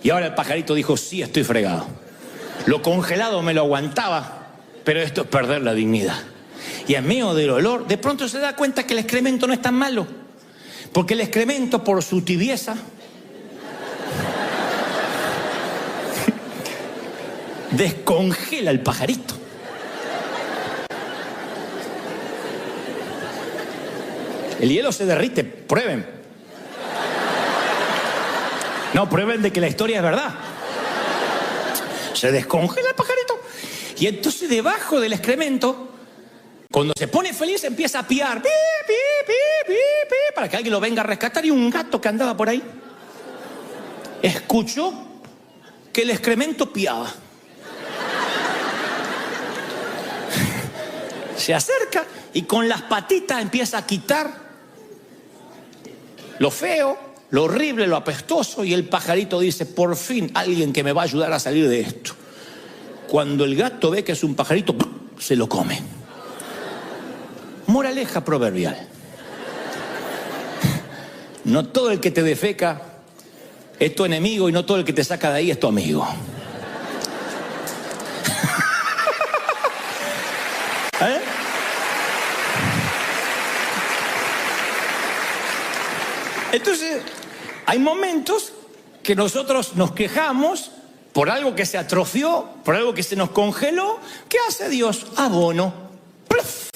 Y ahora el pajarito dijo, sí, estoy fregado. Lo congelado me lo aguantaba, pero esto es perder la dignidad. Y en medio del olor, de pronto se da cuenta que el excremento no es tan malo. Porque el excremento, por su tibieza, descongela el pajarito. El hielo se derrite, prueben. No, prueben de que la historia es verdad. Se descongela el pajarito. Y entonces debajo del excremento, cuando se pone feliz, empieza a piar. Pi, pi, pi, pi, pi, para que alguien lo venga a rescatar. Y un gato que andaba por ahí escuchó que el excremento piaba. Se acerca y con las patitas empieza a quitar lo feo, lo horrible, lo apestoso. Y el pajarito dice: por fin alguien que me va a ayudar a salir de esto. Cuando el gato ve que es un pajarito, se lo come. Moraleja proverbial: no todo el que te defeca es tu enemigo, y no todo el que te saca de ahí es tu amigo. ¿Eh? Entonces, hay momentos que nosotros nos quejamos por algo que se atrofió, por algo que se nos congeló. ¿Qué hace Dios? Abono. ¡Pluf!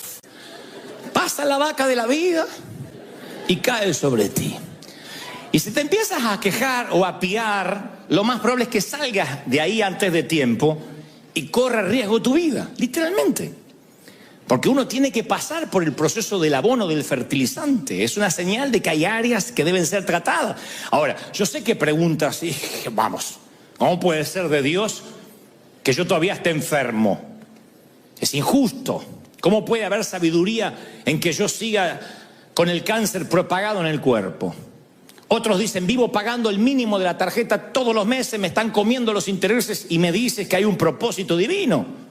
Pasa la vaca de la vida y cae sobre ti. Y si te empiezas a quejar o a piar, lo más probable es que salgas de ahí antes de tiempo y corra riesgo tu vida, literalmente. Porque uno tiene que pasar por el proceso del abono, del fertilizante. Es una señal de que hay áreas que deben ser tratadas. Ahora, yo sé que preguntas, y vamos, ¿cómo puede ser de Dios que yo todavía esté enfermo? Es injusto. ¿Cómo puede haber sabiduría en que yo siga con el cáncer propagado en el cuerpo? Otros dicen: vivo pagando el mínimo de la tarjeta todos los meses, me están comiendo los intereses y me dices que hay un propósito divino.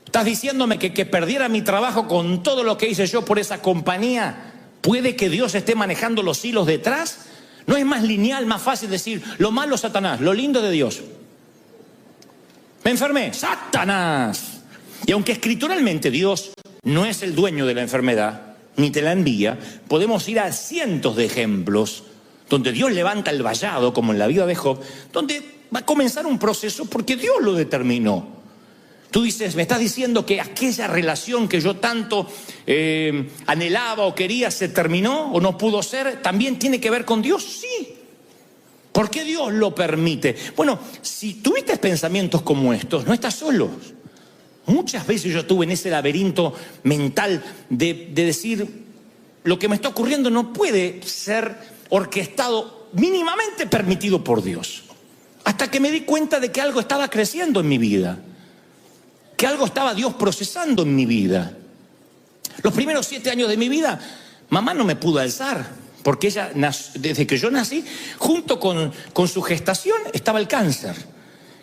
¿Estás diciéndome que perdiera mi trabajo con todo lo que hice yo por esa compañía? ¿Puede que Dios esté manejando los hilos detrás? ¿No es más lineal, más fácil decir lo malo Satanás, lo lindo de Dios? Me enfermé, Satanás. Y aunque escrituralmente Dios no es el dueño de la enfermedad, ni te la envía, podemos ir a cientos de ejemplos donde Dios levanta el vallado, como en la vida de Job, donde va a comenzar un proceso porque Dios lo determinó. Tú dices, me estás diciendo que aquella relación que yo tanto anhelaba o quería se terminó o no pudo ser, ¿también tiene que ver con Dios? Sí. ¿Por qué Dios lo permite? Bueno, si tuviste pensamientos como estos, no estás solo. Muchas veces yo estuve en ese laberinto mental de decir, lo que me está ocurriendo no puede ser orquestado, mínimamente permitido por Dios. Hasta que me di cuenta de que algo estaba creciendo en mi vida, que algo estaba Dios procesando en mi vida. Los primeros 7 años de mi vida, mamá no me pudo alzar, porque ella, desde que yo nací, junto con su gestación, estaba el cáncer.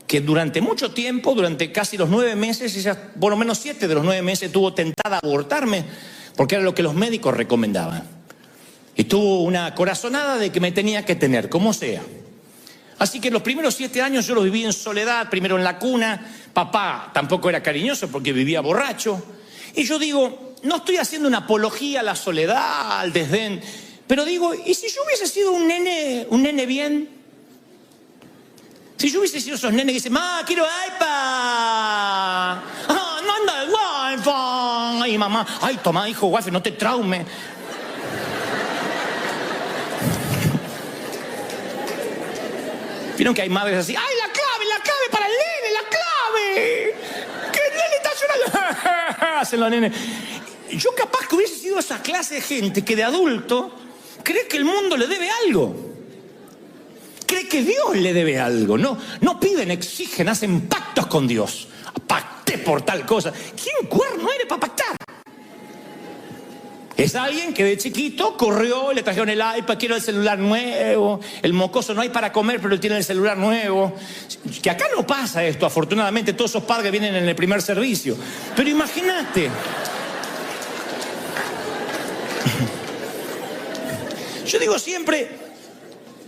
Que durante mucho tiempo, durante casi los 9 meses, ella, por lo menos 7 de los 9 meses, tuvo tentada abortarme, porque era lo que los médicos recomendaban. Y tuvo una corazonada de que me tenía que tener, como sea. Así que los primeros 7 años yo los viví en soledad, primero en la cuna. Papá tampoco era cariñoso porque vivía borracho. Y yo digo, no estoy haciendo una apología a la soledad, al desdén, pero digo, ¿y si yo hubiese sido un nene bien? Si yo hubiese sido esos nenes que dicen, ¡ma, quiero iPad! ¡Ah, no anda el Wi-Fi! Ay, mamá, ay, toma, hijo, Wi-Fi, no te traume. Vieron que hay madres así, ¡ay, la clave para el nene, la clave! ¡Que el nene está llorando! Hacen los nenes. Yo capaz que hubiese sido esa clase de gente que de adulto cree que el mundo le debe algo. Cree que Dios le debe algo. No piden, exigen, hacen pactos con Dios. Pacté por tal cosa. ¿Quién cuerno eres para pactar? Es alguien que de chiquito corrió, le trajeron el iPad, quiero el celular nuevo. El mocoso no hay para comer, pero él tiene el celular nuevo. Que acá no pasa esto, afortunadamente. Todos esos padres vienen en el primer servicio. Pero imagínate. Yo digo siempre,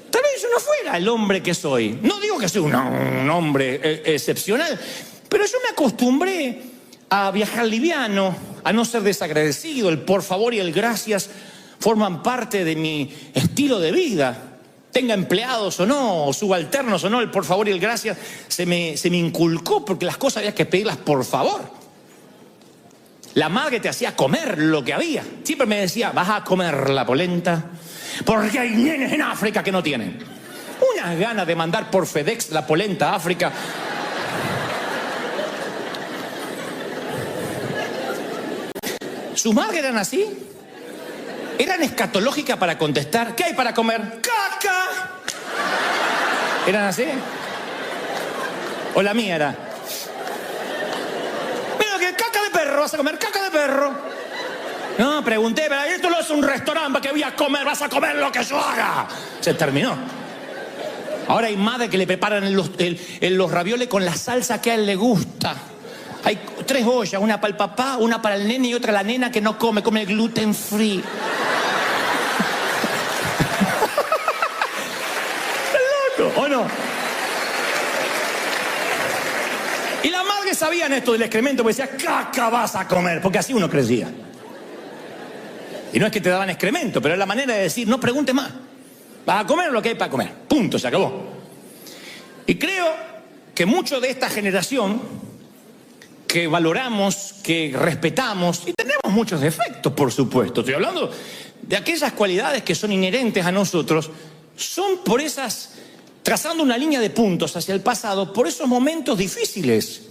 tal vez yo no fuera el hombre que soy. No digo que soy un hombre excepcional, pero yo me acostumbré a viajar liviano, a no ser desagradecido. El por favor y el gracias forman parte de mi estilo de vida. Tenga empleados o no, o subalternos o no, el por favor y el gracias se me inculcó, porque las cosas había que pedirlas por favor. La madre te hacía comer lo que había. Siempre me decía, vas a comer la polenta, porque hay nenes en África que no tienen. Unas ganas de mandar por FedEx la polenta a África. ¿Sus madres eran así? ¿Eran escatológicas para contestar? ¿Qué hay para comer? ¡Caca! ¿Eran así? ¿O la mía era? Mira, que caca de perro, vas a comer caca de perro. No, pregunté, pero esto no es un restaurante para que voy a comer, vas a comer lo que yo haga. Se terminó. Ahora hay madres que le preparan los ravioles con la salsa que a él le gusta. Hay 3 ollas, una para el papá, una para el nene y otra la nena que no come el gluten free. ¿O no? Y las madres sabían esto del excremento, porque decía, caca vas a comer, porque así uno crecía. Y no es que te daban excremento, pero es la manera de decir, no preguntes más. Vas a comer lo que hay para comer. Punto, se acabó. Y creo que mucho de esta generación, que valoramos, que respetamos, y tenemos muchos defectos, por supuesto. Estoy hablando de aquellas cualidades que son inherentes a nosotros, son por esas... trazando una línea de puntos hacia el pasado, por esos momentos difíciles,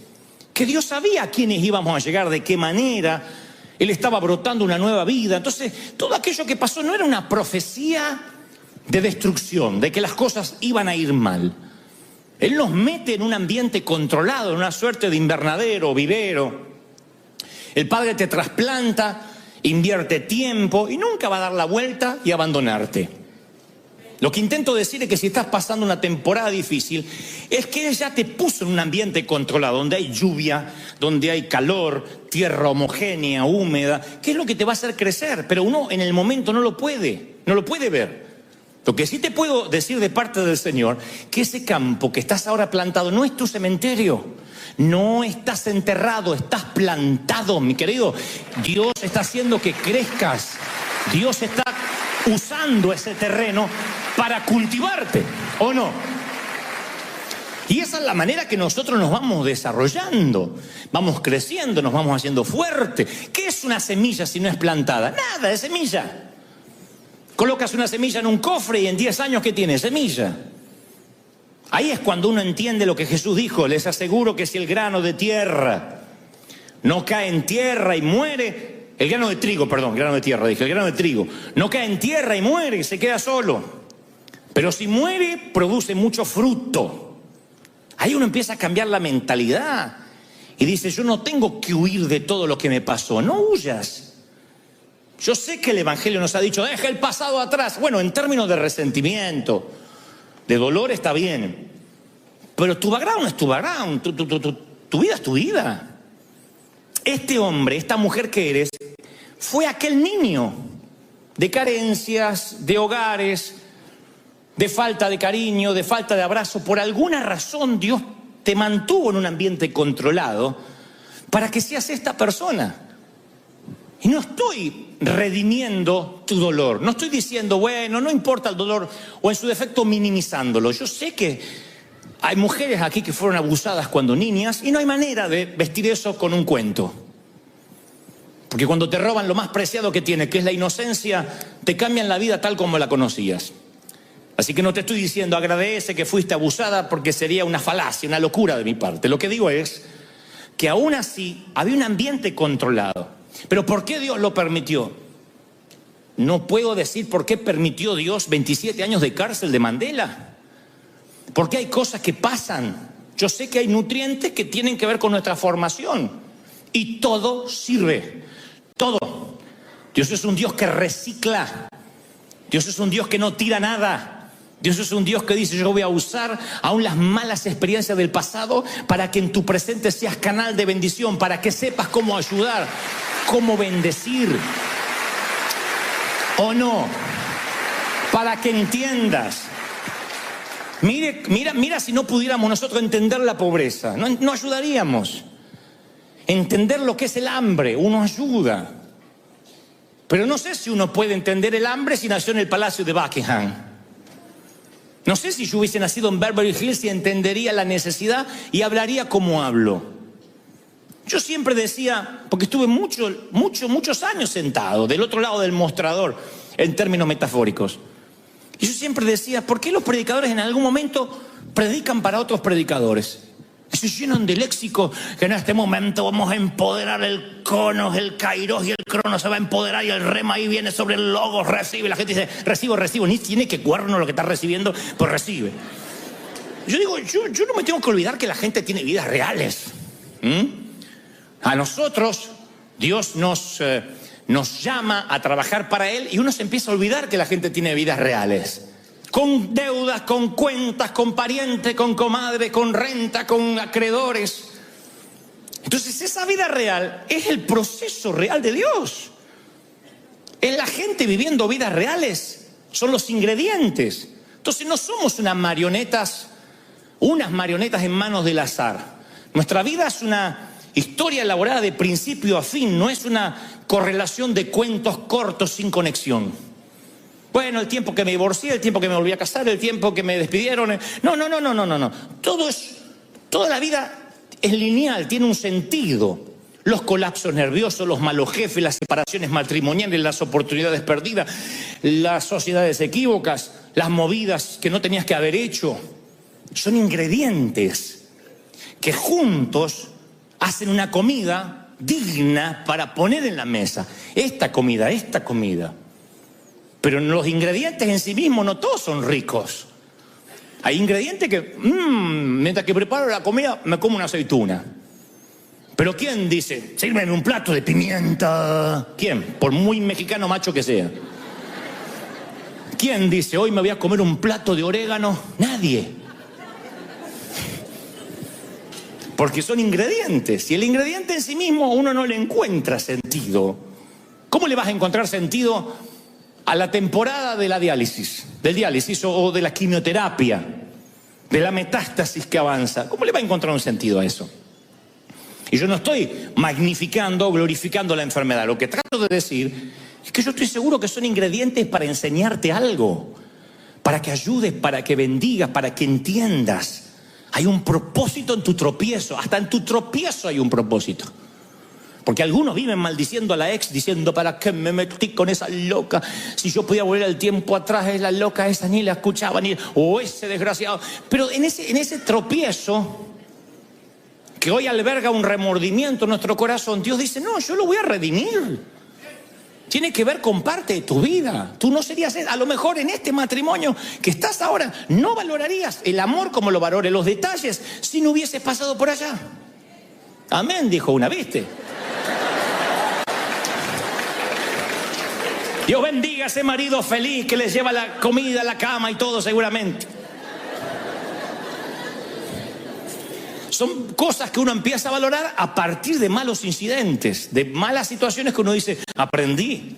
que Dios sabía a quiénes íbamos a llegar, de qué manera, Él estaba brotando una nueva vida. Entonces, todo aquello que pasó no era una profecía de destrucción, de que las cosas iban a ir mal. Él nos mete en un ambiente controlado, en una suerte de invernadero, vivero. El Padre te trasplanta, invierte tiempo y nunca va a dar la vuelta y abandonarte. Lo que intento decir es que si estás pasando una temporada difícil, es que Él ya te puso en un ambiente controlado, donde hay lluvia, donde hay calor, tierra homogénea, húmeda, que es lo que te va a hacer crecer, pero uno en el momento no lo puede ver. Lo que sí te puedo decir de parte del Señor, que ese campo que estás ahora plantado no es tu cementerio, no estás enterrado, estás plantado, mi querido. Dios está haciendo que crezcas, Dios está usando ese terreno para cultivarte, ¿o no? Y esa es la manera que nosotros nos vamos desarrollando, vamos creciendo, nos vamos haciendo fuerte. ¿Qué es una semilla si no es plantada? Nada, es semilla. Colocas una semilla en un cofre y en 10 años, ¿qué tiene? Semilla. Ahí es cuando uno entiende lo que Jesús dijo. Les aseguro que si el grano de tierra no cae en tierra y muere, el grano de trigo, no cae en tierra y muere, se queda solo. Pero si muere, produce mucho fruto. Ahí uno empieza a cambiar la mentalidad y dice, yo no tengo que huir de todo lo que me pasó. No huyas. Yo sé que el Evangelio nos ha dicho, deja el pasado atrás. Bueno, en términos de resentimiento, de dolor está bien. Pero tu background es tu background, tu vida es tu vida. Este hombre, esta mujer que eres, fue aquel niño de carencias, de hogares, de falta de cariño, de falta de abrazo. Por alguna razón Dios te mantuvo en un ambiente controlado para que seas esta persona. Y no estoy redimiendo tu dolor, no estoy diciendo, bueno, no importa el dolor, o en su defecto minimizándolo. Yo sé que hay mujeres aquí que fueron abusadas cuando niñas y no hay manera de vestir eso con un cuento. Porque cuando te roban lo más preciado que tienes, que es la inocencia, te cambian la vida tal como la conocías. Así que no te estoy diciendo agradece que fuiste abusada, porque sería una falacia, una locura de mi parte. Lo que digo es que aún así había un ambiente controlado. ¿Pero por qué Dios lo permitió? No puedo decir por qué permitió Dios 27 años de cárcel de Mandela. Porque hay cosas que pasan. Yo sé que hay nutrientes que tienen que ver con nuestra formación. Y todo sirve. Todo. Dios es un Dios que recicla. Dios es un Dios que no tira nada. Dios es un Dios que dice, yo voy a usar aún las malas experiencias del pasado para que en tu presente seas canal de bendición, para que sepas cómo ayudar, cómo bendecir. ¿O no? Para que entiendas. Mira si no pudiéramos nosotros entender la pobreza, no ayudaríamos. Entender lo que es el hambre, uno ayuda. Pero no sé si uno puede entender el hambre si nació en el palacio de Buckingham. No sé si yo hubiese nacido en Beverly Hills y entendería la necesidad y hablaría como hablo. Yo siempre decía, porque estuve muchos años sentado del otro lado del mostrador, en términos metafóricos. Y yo siempre decía, ¿por qué los predicadores en algún momento predican para otros predicadores? Y se llenan de léxico que en este momento vamos a empoderar el conos, el kairos y el cronos se va a empoderar y el rema ahí viene sobre el logos, recibe. La gente dice, recibo, ni tiene que cuerno lo que está recibiendo, pues recibe. Yo digo, yo no me tengo que olvidar que la gente tiene vidas reales. A nosotros, Dios nos llama a trabajar para Él y uno se empieza a olvidar que la gente tiene vidas reales. Con deudas, con cuentas, con parientes, con comadre, con renta, con acreedores. Entonces esa vida real es el proceso real de Dios. Es la gente viviendo vidas reales. Son los ingredientes. Entonces no somos unas marionetas en manos del azar. Nuestra vida es una historia elaborada de principio a fin. No es una correlación de cuentos cortos sin conexión. Bueno, el tiempo que me divorcié, el tiempo que me volví a casar, el tiempo que me despidieron. No. Toda la vida es lineal, tiene un sentido. Los colapsos nerviosos, los malos jefes, las separaciones matrimoniales, las oportunidades perdidas, las sociedades equívocas, las movidas que no tenías que haber hecho. Son ingredientes que juntos hacen una comida digna para poner en la mesa. Esta comida. Pero los ingredientes en sí mismos no todos son ricos. Hay ingredientes que, mientras que preparo la comida, me como una aceituna. Pero ¿quién dice, sírveme un plato de pimienta? ¿Quién? Por muy mexicano macho que sea. ¿Quién dice, hoy me voy a comer un plato de orégano? Nadie. Porque son ingredientes. Y el ingrediente en sí mismo uno no le encuentra sentido. ¿Cómo le vas a encontrar sentido a la temporada de la diálisis, del diálisis o de la quimioterapia, de la metástasis que avanza? ¿Cómo le va a encontrar un sentido a eso? Y yo no estoy magnificando o glorificando la enfermedad. Lo que trato de decir es que yo estoy seguro que son ingredientes para enseñarte algo, para que ayudes, para que bendigas, para que entiendas. Hay un propósito en tu tropiezo, hasta en tu tropiezo hay un propósito. Porque algunos viven maldiciendo a la ex, diciendo, ¿para qué me metí con esa loca? Si yo podía volver el tiempo atrás, es la loca esa, ni la escuchaba, o ese desgraciado. Pero en ese tropiezo, que hoy alberga un remordimiento en nuestro corazón, Dios dice, no, yo lo voy a redimir. Tiene que ver con parte de tu vida. Tú no serías, a lo mejor en este matrimonio que estás ahora, no valorarías el amor como lo valore, los detalles, si no hubieses pasado por allá. Amén, dijo una, ¿viste? Dios bendiga a ese marido feliz que les lleva la comida, la cama y todo seguramente. Son cosas que uno empieza a valorar a partir de malos incidentes, de malas situaciones que uno dice, aprendí.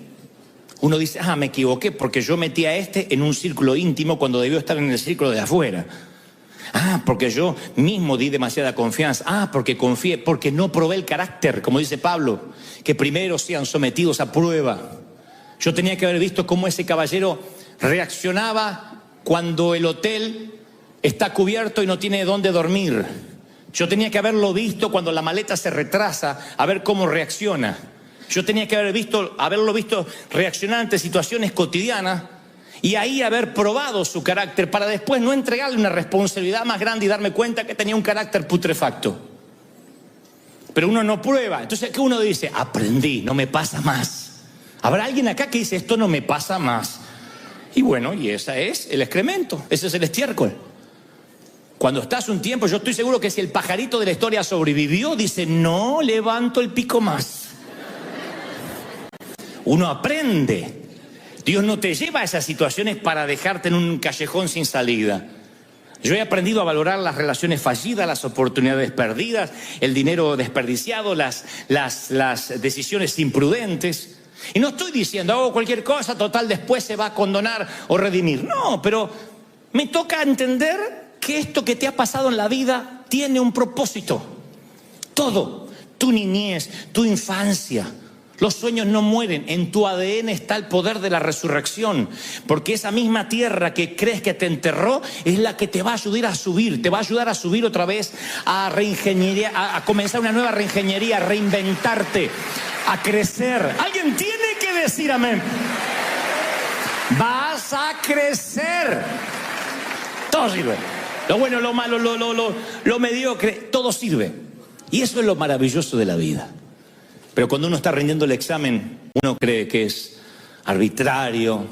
Uno dice, me equivoqué porque yo metí a este en un círculo íntimo cuando debió estar en el círculo de afuera. Porque yo mismo di demasiada confianza. Porque confié, porque no probé el carácter, como dice Pablo, que primero sean sometidos a prueba. Yo tenía que haber visto cómo ese caballero reaccionaba cuando el hotel está cubierto y no tiene dónde dormir. Yo tenía que haberlo visto cuando la maleta se retrasa, a ver cómo reacciona. Yo tenía que haberlo visto reaccionar ante situaciones cotidianas y ahí haber probado su carácter para después no entregarle una responsabilidad más grande y darme cuenta que tenía un carácter putrefacto. Pero uno no prueba. Entonces, ¿qué uno dice? Aprendí, no me pasa más. Habrá alguien acá que dice, esto no me pasa más. Y bueno, y ese es el excremento, ese es el estiércol. Cuando estás un tiempo, yo estoy seguro que si el pajarito de la historia sobrevivió, dice, no levanto el pico más. Uno aprende. Dios no te lleva a esas situaciones para dejarte en un callejón sin salida. Yo he aprendido a valorar las relaciones fallidas, las oportunidades perdidas, el dinero desperdiciado, las decisiones imprudentes. Y no estoy diciendo, cualquier cosa, total, después se va a condonar o redimir. No, pero me toca entender que esto que te ha pasado en la vida tiene un propósito. Todo, tu niñez, tu infancia, Los sueños no mueren. En tu ADN está el poder de la resurrección. Porque esa misma tierra que crees que te enterró es la que te va a ayudar a subir. Te va a ayudar a subir otra vez, a reingeniería, a comenzar una nueva reingeniería, a reinventarte, a crecer. Alguien tiene que decir amén. Vas a crecer. Todo sirve. Lo bueno, lo malo, lo mediocre, todo sirve. Y eso es lo maravilloso de la vida. Pero cuando uno está rindiendo el examen, uno cree que es arbitrario,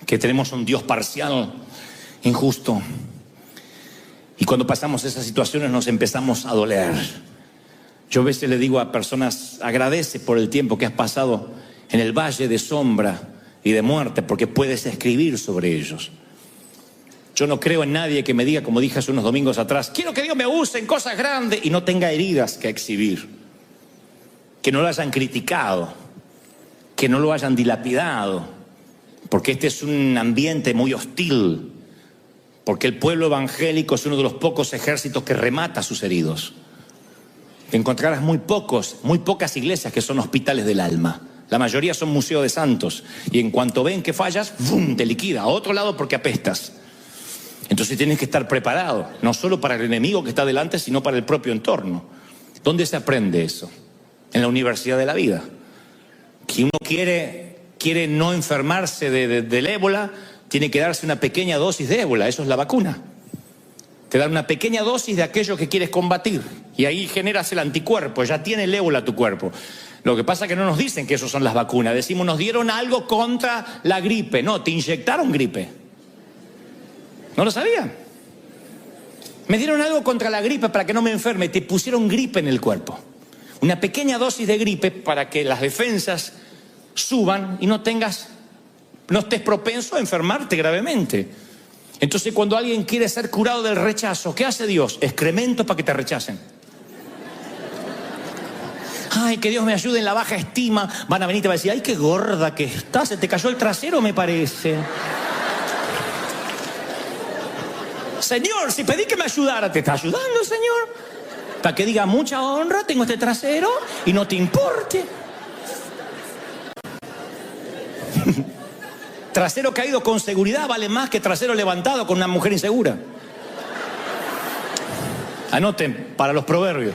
que tenemos un Dios parcial, injusto. Y cuando pasamos esas situaciones nos empezamos a doler. Yo a veces le digo a personas, agradece por el tiempo que has pasado en el valle de sombra y de muerte, porque puedes escribir sobre ellos. Yo no creo en nadie que me diga, como dije hace unos domingos atrás, quiero que Dios me use en cosas grandes y no tenga heridas que exhibir. Que no lo hayan criticado, que no lo hayan dilapidado, porque este es un ambiente muy hostil, porque el pueblo evangélico es uno de los pocos ejércitos que remata a sus heridos. Encontrarás muy pocas iglesias que son hospitales del alma. La mayoría son museos de santos, y en cuanto ven que fallas, ¡bum!, te liquida a otro lado porque apestas. Entonces tienes que estar preparado, no solo para el enemigo que está delante, sino para el propio entorno. ¿Dónde se aprende eso? En la universidad de la vida. Si uno quiere no enfermarse del ébola, tiene que darse una pequeña dosis de ébola. Eso es la vacuna. Te dan una pequeña dosis de aquello que quieres combatir y ahí generas el anticuerpo. Ya tiene el ébola tu cuerpo. Lo que pasa es que no nos dicen que eso son las vacunas. Decimos, nos dieron algo contra la gripe. No, te inyectaron gripe. ¿No lo sabían? Me dieron algo contra la gripe para que no me enferme. Te pusieron gripe en el cuerpo. Una pequeña dosis de gripe para que las defensas suban y no estés propenso a enfermarte gravemente. Entonces, cuando alguien quiere ser curado del rechazo, ¿qué hace Dios? Excremento para que te rechacen. Ay, que Dios me ayude en la baja estima. Van a venir y te van a decir, ay, qué gorda que estás, se te cayó el trasero, me parece. Señor, si pedí que me ayudara, ¿te está ayudando, Señor? Para que diga, mucha honra, tengo este trasero y no te importe. Trasero caído con seguridad vale más que trasero levantado con una mujer insegura. Anoten para los proverbios.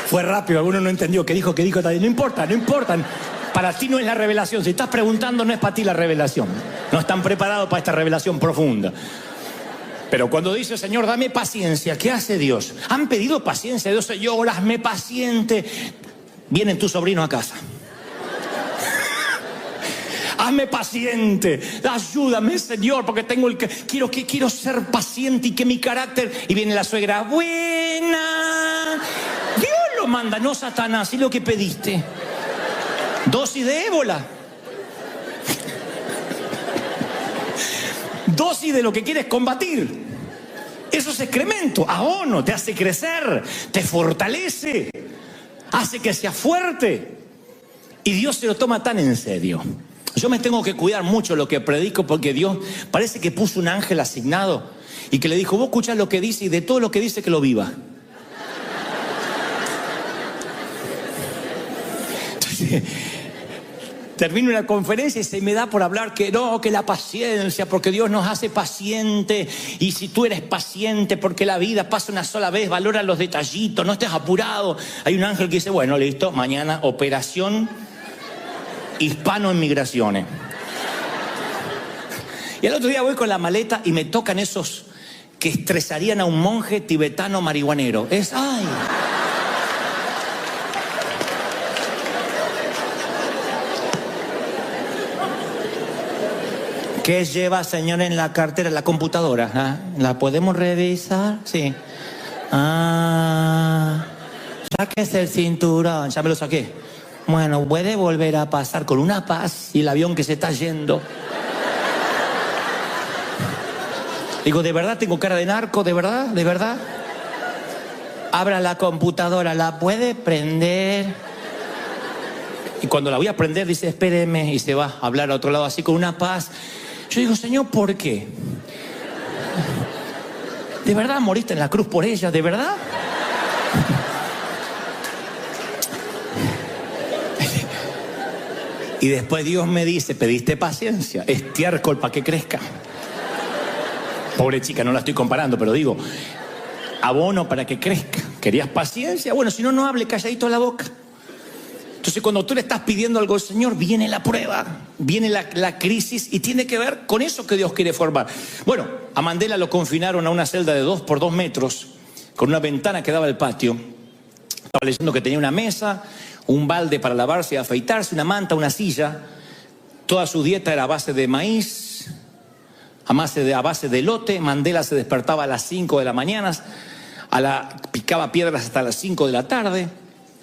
Fue rápido, alguno no entendió. ¿Qué dijo? No importa. Para ti no es la revelación. Si estás preguntando, no es para ti la revelación. No están preparados para esta revelación profunda. Pero cuando dice, Señor, dame paciencia, ¿qué hace Dios? Han pedido paciencia a Dios, Señor, hazme paciente. Vienen tus sobrinos a casa. Hazme paciente, ayúdame, Señor, porque quiero ser paciente y que mi carácter... Y viene la suegra, buena. Dios lo manda, no Satanás, y lo que pediste. Dosis de ébola. Dosis de lo que quieres combatir. Eso es excremento. Abono, te hace crecer, te fortalece, hace que seas fuerte. Y Dios se lo toma tan en serio. Yo me tengo que cuidar mucho lo que predico, porque Dios parece que puso un ángel asignado y que le dijo, vos escuchás lo que dice y de todo lo que dice que lo viva. Entonces, termino una conferencia y se me da por hablar que la paciencia, porque Dios nos hace paciente. Y si tú eres paciente, porque la vida pasa una sola vez, valora los detallitos, no estés apurado. Hay un ángel que dice, bueno, listo, mañana operación hispano en migraciones. Y el otro día voy con la maleta y me tocan esos que estresarían a un monje tibetano marihuanero. ¡ay! ¿Qué lleva, señor, en la cartera? La computadora. ¿Ah? ¿La podemos revisar? Sí. Sáquese el cinturón. Ya me lo saqué. Bueno, puede volver a pasar con una paz y el avión que se está yendo. Digo, ¿de verdad tengo cara de narco? ¿De verdad? ¿De verdad? Abra la computadora. ¿La puede prender? Y cuando la voy a prender dice, espéreme, y se va a hablar a otro lado así con una paz. Yo digo, Señor, ¿por qué? ¿De verdad moriste en la cruz por ella? ¿De verdad? Y después Dios me dice, pediste paciencia, estiércol para que crezca. Pobre chica, no la estoy comparando, pero digo, abono para que crezca. ¿Querías paciencia? Bueno, si no, no hable, calladito la boca. Entonces, cuando tú le estás pidiendo algo al Señor, viene la prueba, viene la crisis y tiene que ver con eso que Dios quiere formar. Bueno, a Mandela lo confinaron a una celda de 2 por 2 metros, con una ventana que daba al patio. Estaba leyendo que tenía una mesa, un balde para lavarse y afeitarse, una manta, una silla. Toda su dieta era a base de maíz, a base de elote. Mandela se despertaba a las 5 de la mañana, picaba piedras hasta las 5 de la tarde.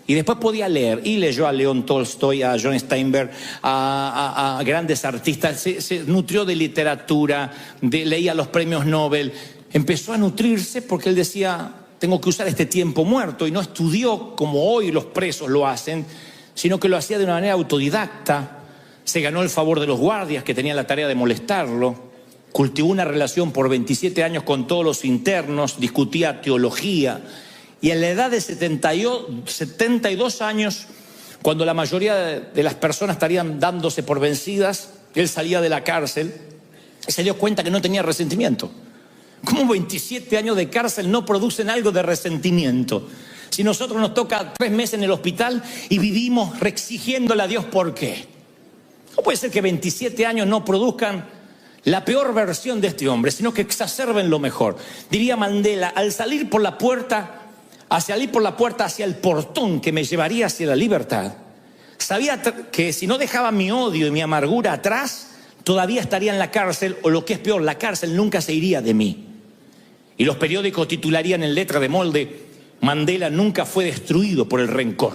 Y después podía leer, y leyó a León Tolstoy, a John Steinbeck, a grandes artistas, se nutrió de literatura, leía los premios Nobel, empezó a nutrirse porque él decía, tengo que usar este tiempo muerto, y no estudió como hoy los presos lo hacen, sino que lo hacía de una manera autodidacta, se ganó el favor de los guardias que tenían la tarea de molestarlo, cultivó una relación por 27 años con todos los internos, discutía teología. Y a la edad de 72 años, cuando la mayoría de las personas estarían dándose por vencidas, él salía de la cárcel y se dio cuenta que no tenía resentimiento. ¿Cómo 27 años de cárcel no producen algo de resentimiento? Si nosotros nos toca 3 meses en el hospital y vivimos exigiéndole a Dios por qué. ¿Cómo puede ser que 27 años no produzcan la peor versión de este hombre, sino que exacerben lo mejor? Diría Mandela, al salir por la puerta hacia el portón que me llevaría hacia la libertad, sabía que si no dejaba mi odio y mi amargura atrás, todavía estaría en la cárcel, o lo que es peor, la cárcel nunca se iría de mí. Y los periódicos titularían en letra de molde, Mandela nunca fue destruido por el rencor.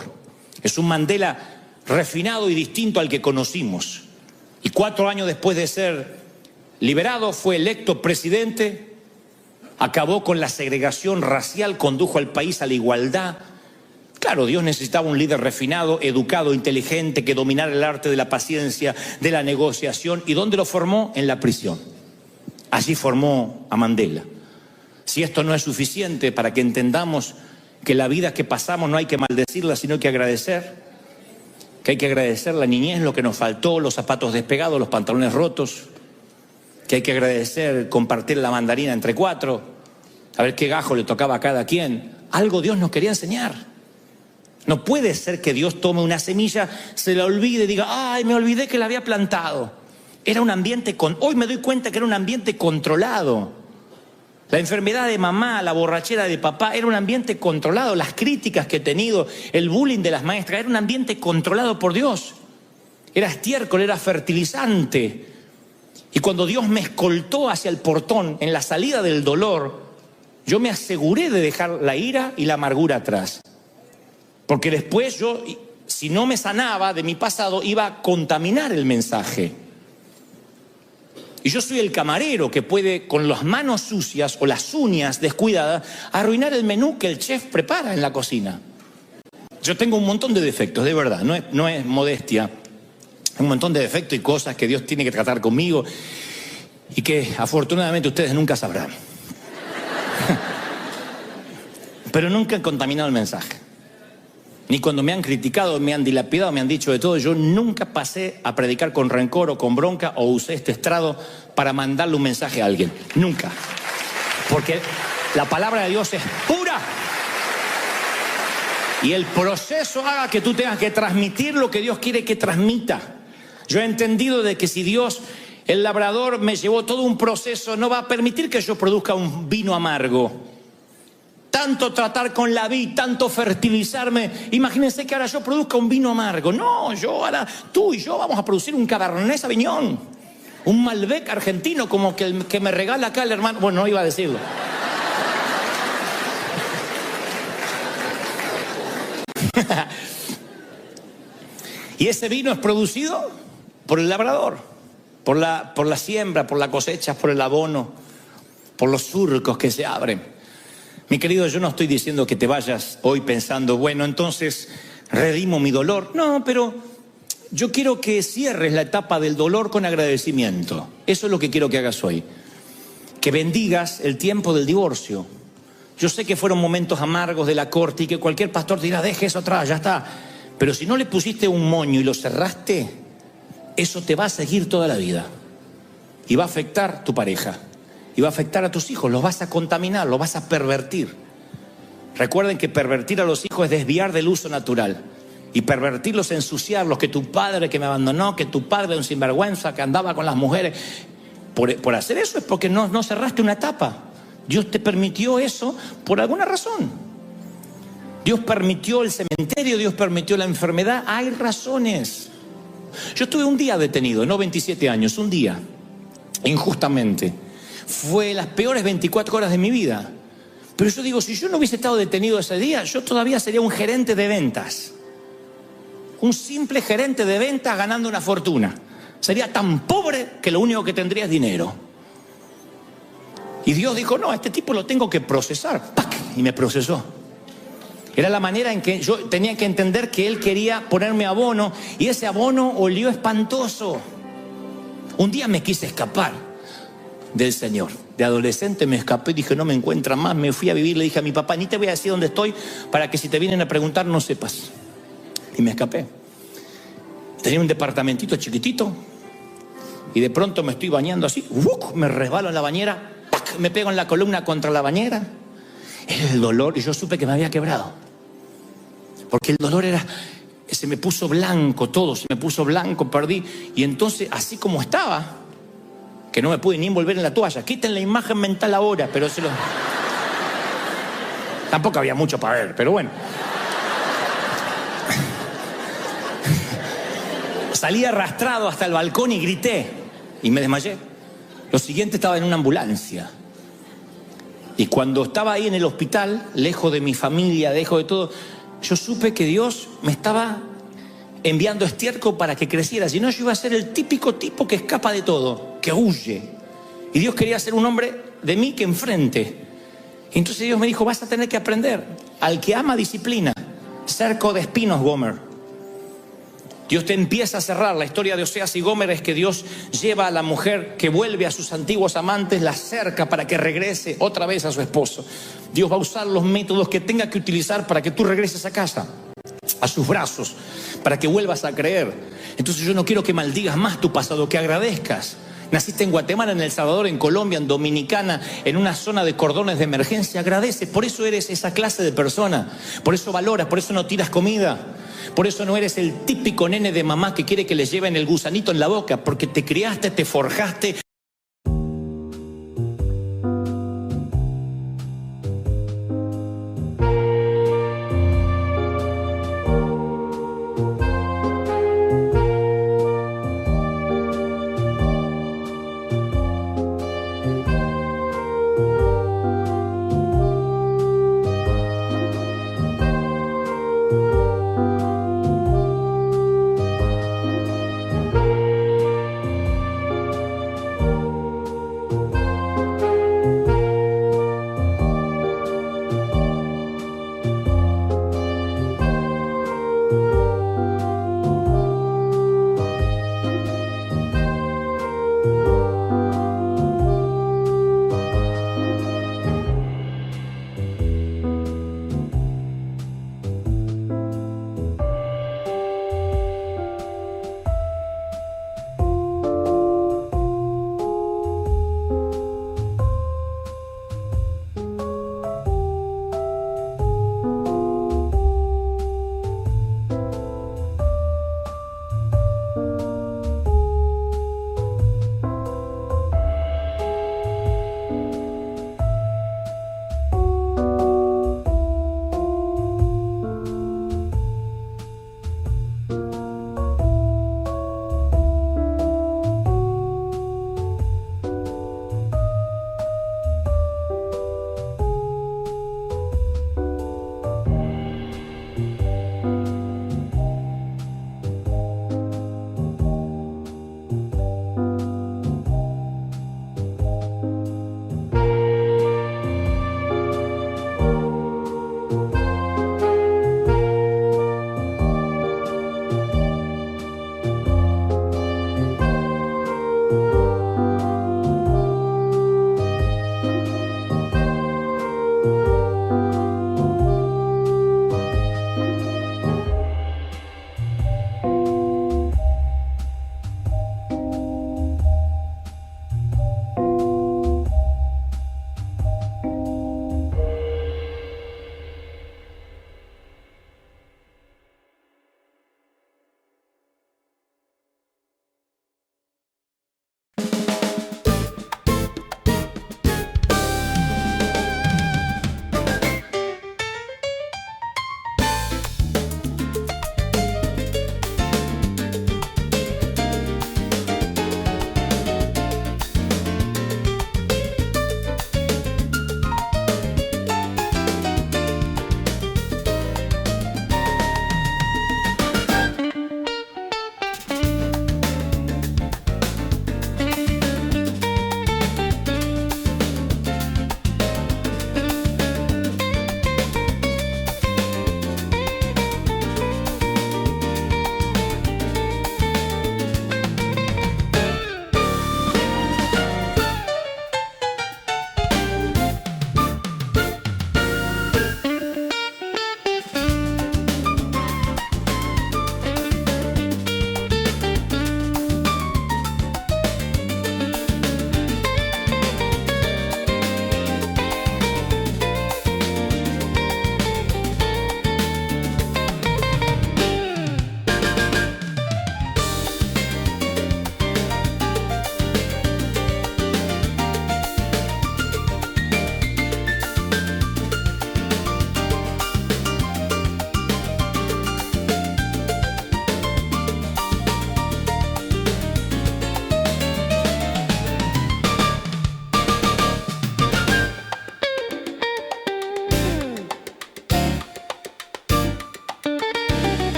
Es un Mandela refinado y distinto al que conocimos. Y 4 años después de ser liberado, fue electo presidente. Acabó con la segregación racial, condujo al país a la igualdad. Claro, Dios necesitaba un líder refinado, educado, inteligente, que dominara el arte de la paciencia, de la negociación. ¿Y dónde lo formó? En la prisión. Allí formó a Mandela. Si esto no es suficiente para que entendamos que la vida que pasamos no hay que maldecirla, sino hay que agradecer, que hay que agradecer la niñez, lo que nos faltó, los zapatos despegados, los pantalones rotos, que hay que agradecer compartir la mandarina entre 4, a ver qué gajo le tocaba a cada quien. Algo Dios nos quería enseñar. No puede ser que Dios tome una semilla, se la olvide y diga, ay, me olvidé que la había plantado. Era un ambiente, hoy me doy cuenta que era un ambiente controlado. La enfermedad de mamá, la borrachera de papá, era un ambiente controlado. Las críticas que he tenido, el bullying de las maestras, era un ambiente controlado por Dios. Era estiércol, era fertilizante. Y cuando Dios me escoltó hacia el portón, en la salida del dolor, yo me aseguré de dejar la ira y la amargura atrás. Porque después yo, si no me sanaba de mi pasado, iba a contaminar el mensaje. Y yo soy el camarero que puede, con las manos sucias o las uñas descuidadas, arruinar el menú que el chef prepara en la cocina. Yo tengo un montón de defectos, de verdad, no es modestia. Un montón de defectos y cosas que Dios tiene que tratar conmigo y que afortunadamente ustedes nunca sabrán. Pero nunca han contaminado el mensaje. Ni cuando me han criticado, me han dilapidado, me han dicho de todo. Yo nunca pasé a predicar con rencor o con bronca o usé este estrado para mandarle un mensaje a alguien. Nunca. Porque la palabra de Dios es pura. Y el proceso haga que tú tengas que transmitir lo que Dios quiere que transmita. Yo he entendido de que si Dios, el labrador, me llevó todo un proceso, no va a permitir que yo produzca un vino amargo. Tanto tratar con la vid, tanto fertilizarme. Imagínense que ahora yo produzca un vino amargo. No, tú y yo vamos a producir un Cabernet Sauvignon, un Malbec argentino, como que el que me regala acá el hermano. Bueno, no iba a decirlo. Y ese vino es producido por el labrador, por la siembra, por la cosecha, por el abono, por los surcos que se abren. Mi querido, yo no estoy diciendo que te vayas hoy pensando, bueno, entonces redimo mi dolor. No, pero yo quiero que cierres la etapa del dolor con agradecimiento. Eso es lo que quiero que hagas hoy. Que bendigas el tiempo del divorcio. Yo sé que fueron momentos amargos de la corte y que cualquier pastor te dirá, deje eso atrás, ya está. Pero si no le pusiste un moño y lo cerraste, eso te va a seguir toda la vida. Y va a afectar tu pareja. Y va a afectar a tus hijos. Los vas a contaminar, los vas a pervertir. Recuerden que pervertir a los hijos es desviar del uso natural. Y pervertirlos, ensuciarlos, que tu padre que me abandonó, que tu padre es un sinvergüenza, que andaba con las mujeres. Por hacer eso es porque no cerraste una etapa. Dios te permitió eso por alguna razón. Dios permitió el cementerio, Dios permitió la enfermedad. Hay razones. Yo estuve un día detenido, no 27 años, un día, injustamente. Fue las peores 24 horas de mi vida. Pero yo digo, si yo no hubiese estado detenido ese día, yo todavía sería un gerente de ventas. Un simple gerente de ventas ganando una fortuna. Sería tan pobre que lo único que tendría es dinero. Y Dios dijo, no, a este tipo lo tengo que procesar. ¡Pac! Y me procesó. Era la manera en que yo tenía que entender que Él quería ponerme abono. Y ese abono olió espantoso. Un día me quise escapar del Señor. De adolescente me escapé, dije, no me encuentran más. Me fui a vivir, le dije a mi papá, ni te voy a decir dónde estoy para que si te vienen a preguntar no sepas. Y me escapé. Tenía un departamentito chiquitito. Y de pronto me estoy bañando así. Me resbalo en la bañera. Me pego en la columna contra la bañera. Era el dolor y yo supe que me había quebrado. Porque el dolor se me puso blanco todo, se me puso blanco, perdí. Y entonces, así como estaba, que no me pude ni envolver en la toalla. Quiten la imagen mental ahora, pero tampoco había mucho para ver, pero bueno. Salí arrastrado hasta el balcón y grité. Y me desmayé. Lo siguiente, estaba en una ambulancia. Y cuando estaba ahí en el hospital, lejos de mi familia, lejos de todo, yo supe que Dios me estaba enviando estiércol para que creciera. Si no, yo iba a ser el típico tipo que escapa de todo, que huye. Y Dios quería ser un hombre de mí que enfrente. Y entonces Dios me dijo, vas a tener que aprender. Al que ama, disciplina. Cerco de espinos, Gomer. Dios te empieza a cerrar. La historia de Oseas y Gomer es que Dios lleva a la mujer que vuelve a sus antiguos amantes, la cerca para que regrese otra vez a su esposo. Dios va a usar los métodos que tenga que utilizar para que tú regreses a casa, a sus brazos, para que vuelvas a creer. Entonces yo no quiero que maldigas más tu pasado, que agradezcas. Naciste en Guatemala, en El Salvador, en Colombia, en Dominicana, en una zona de cordones de emergencia. Agradece, por eso eres esa clase de persona. Por eso valoras, por eso no tiras comida. Por eso no eres el típico nene de mamá que quiere que le lleven el gusanito en la boca. Porque te criaste, te forjaste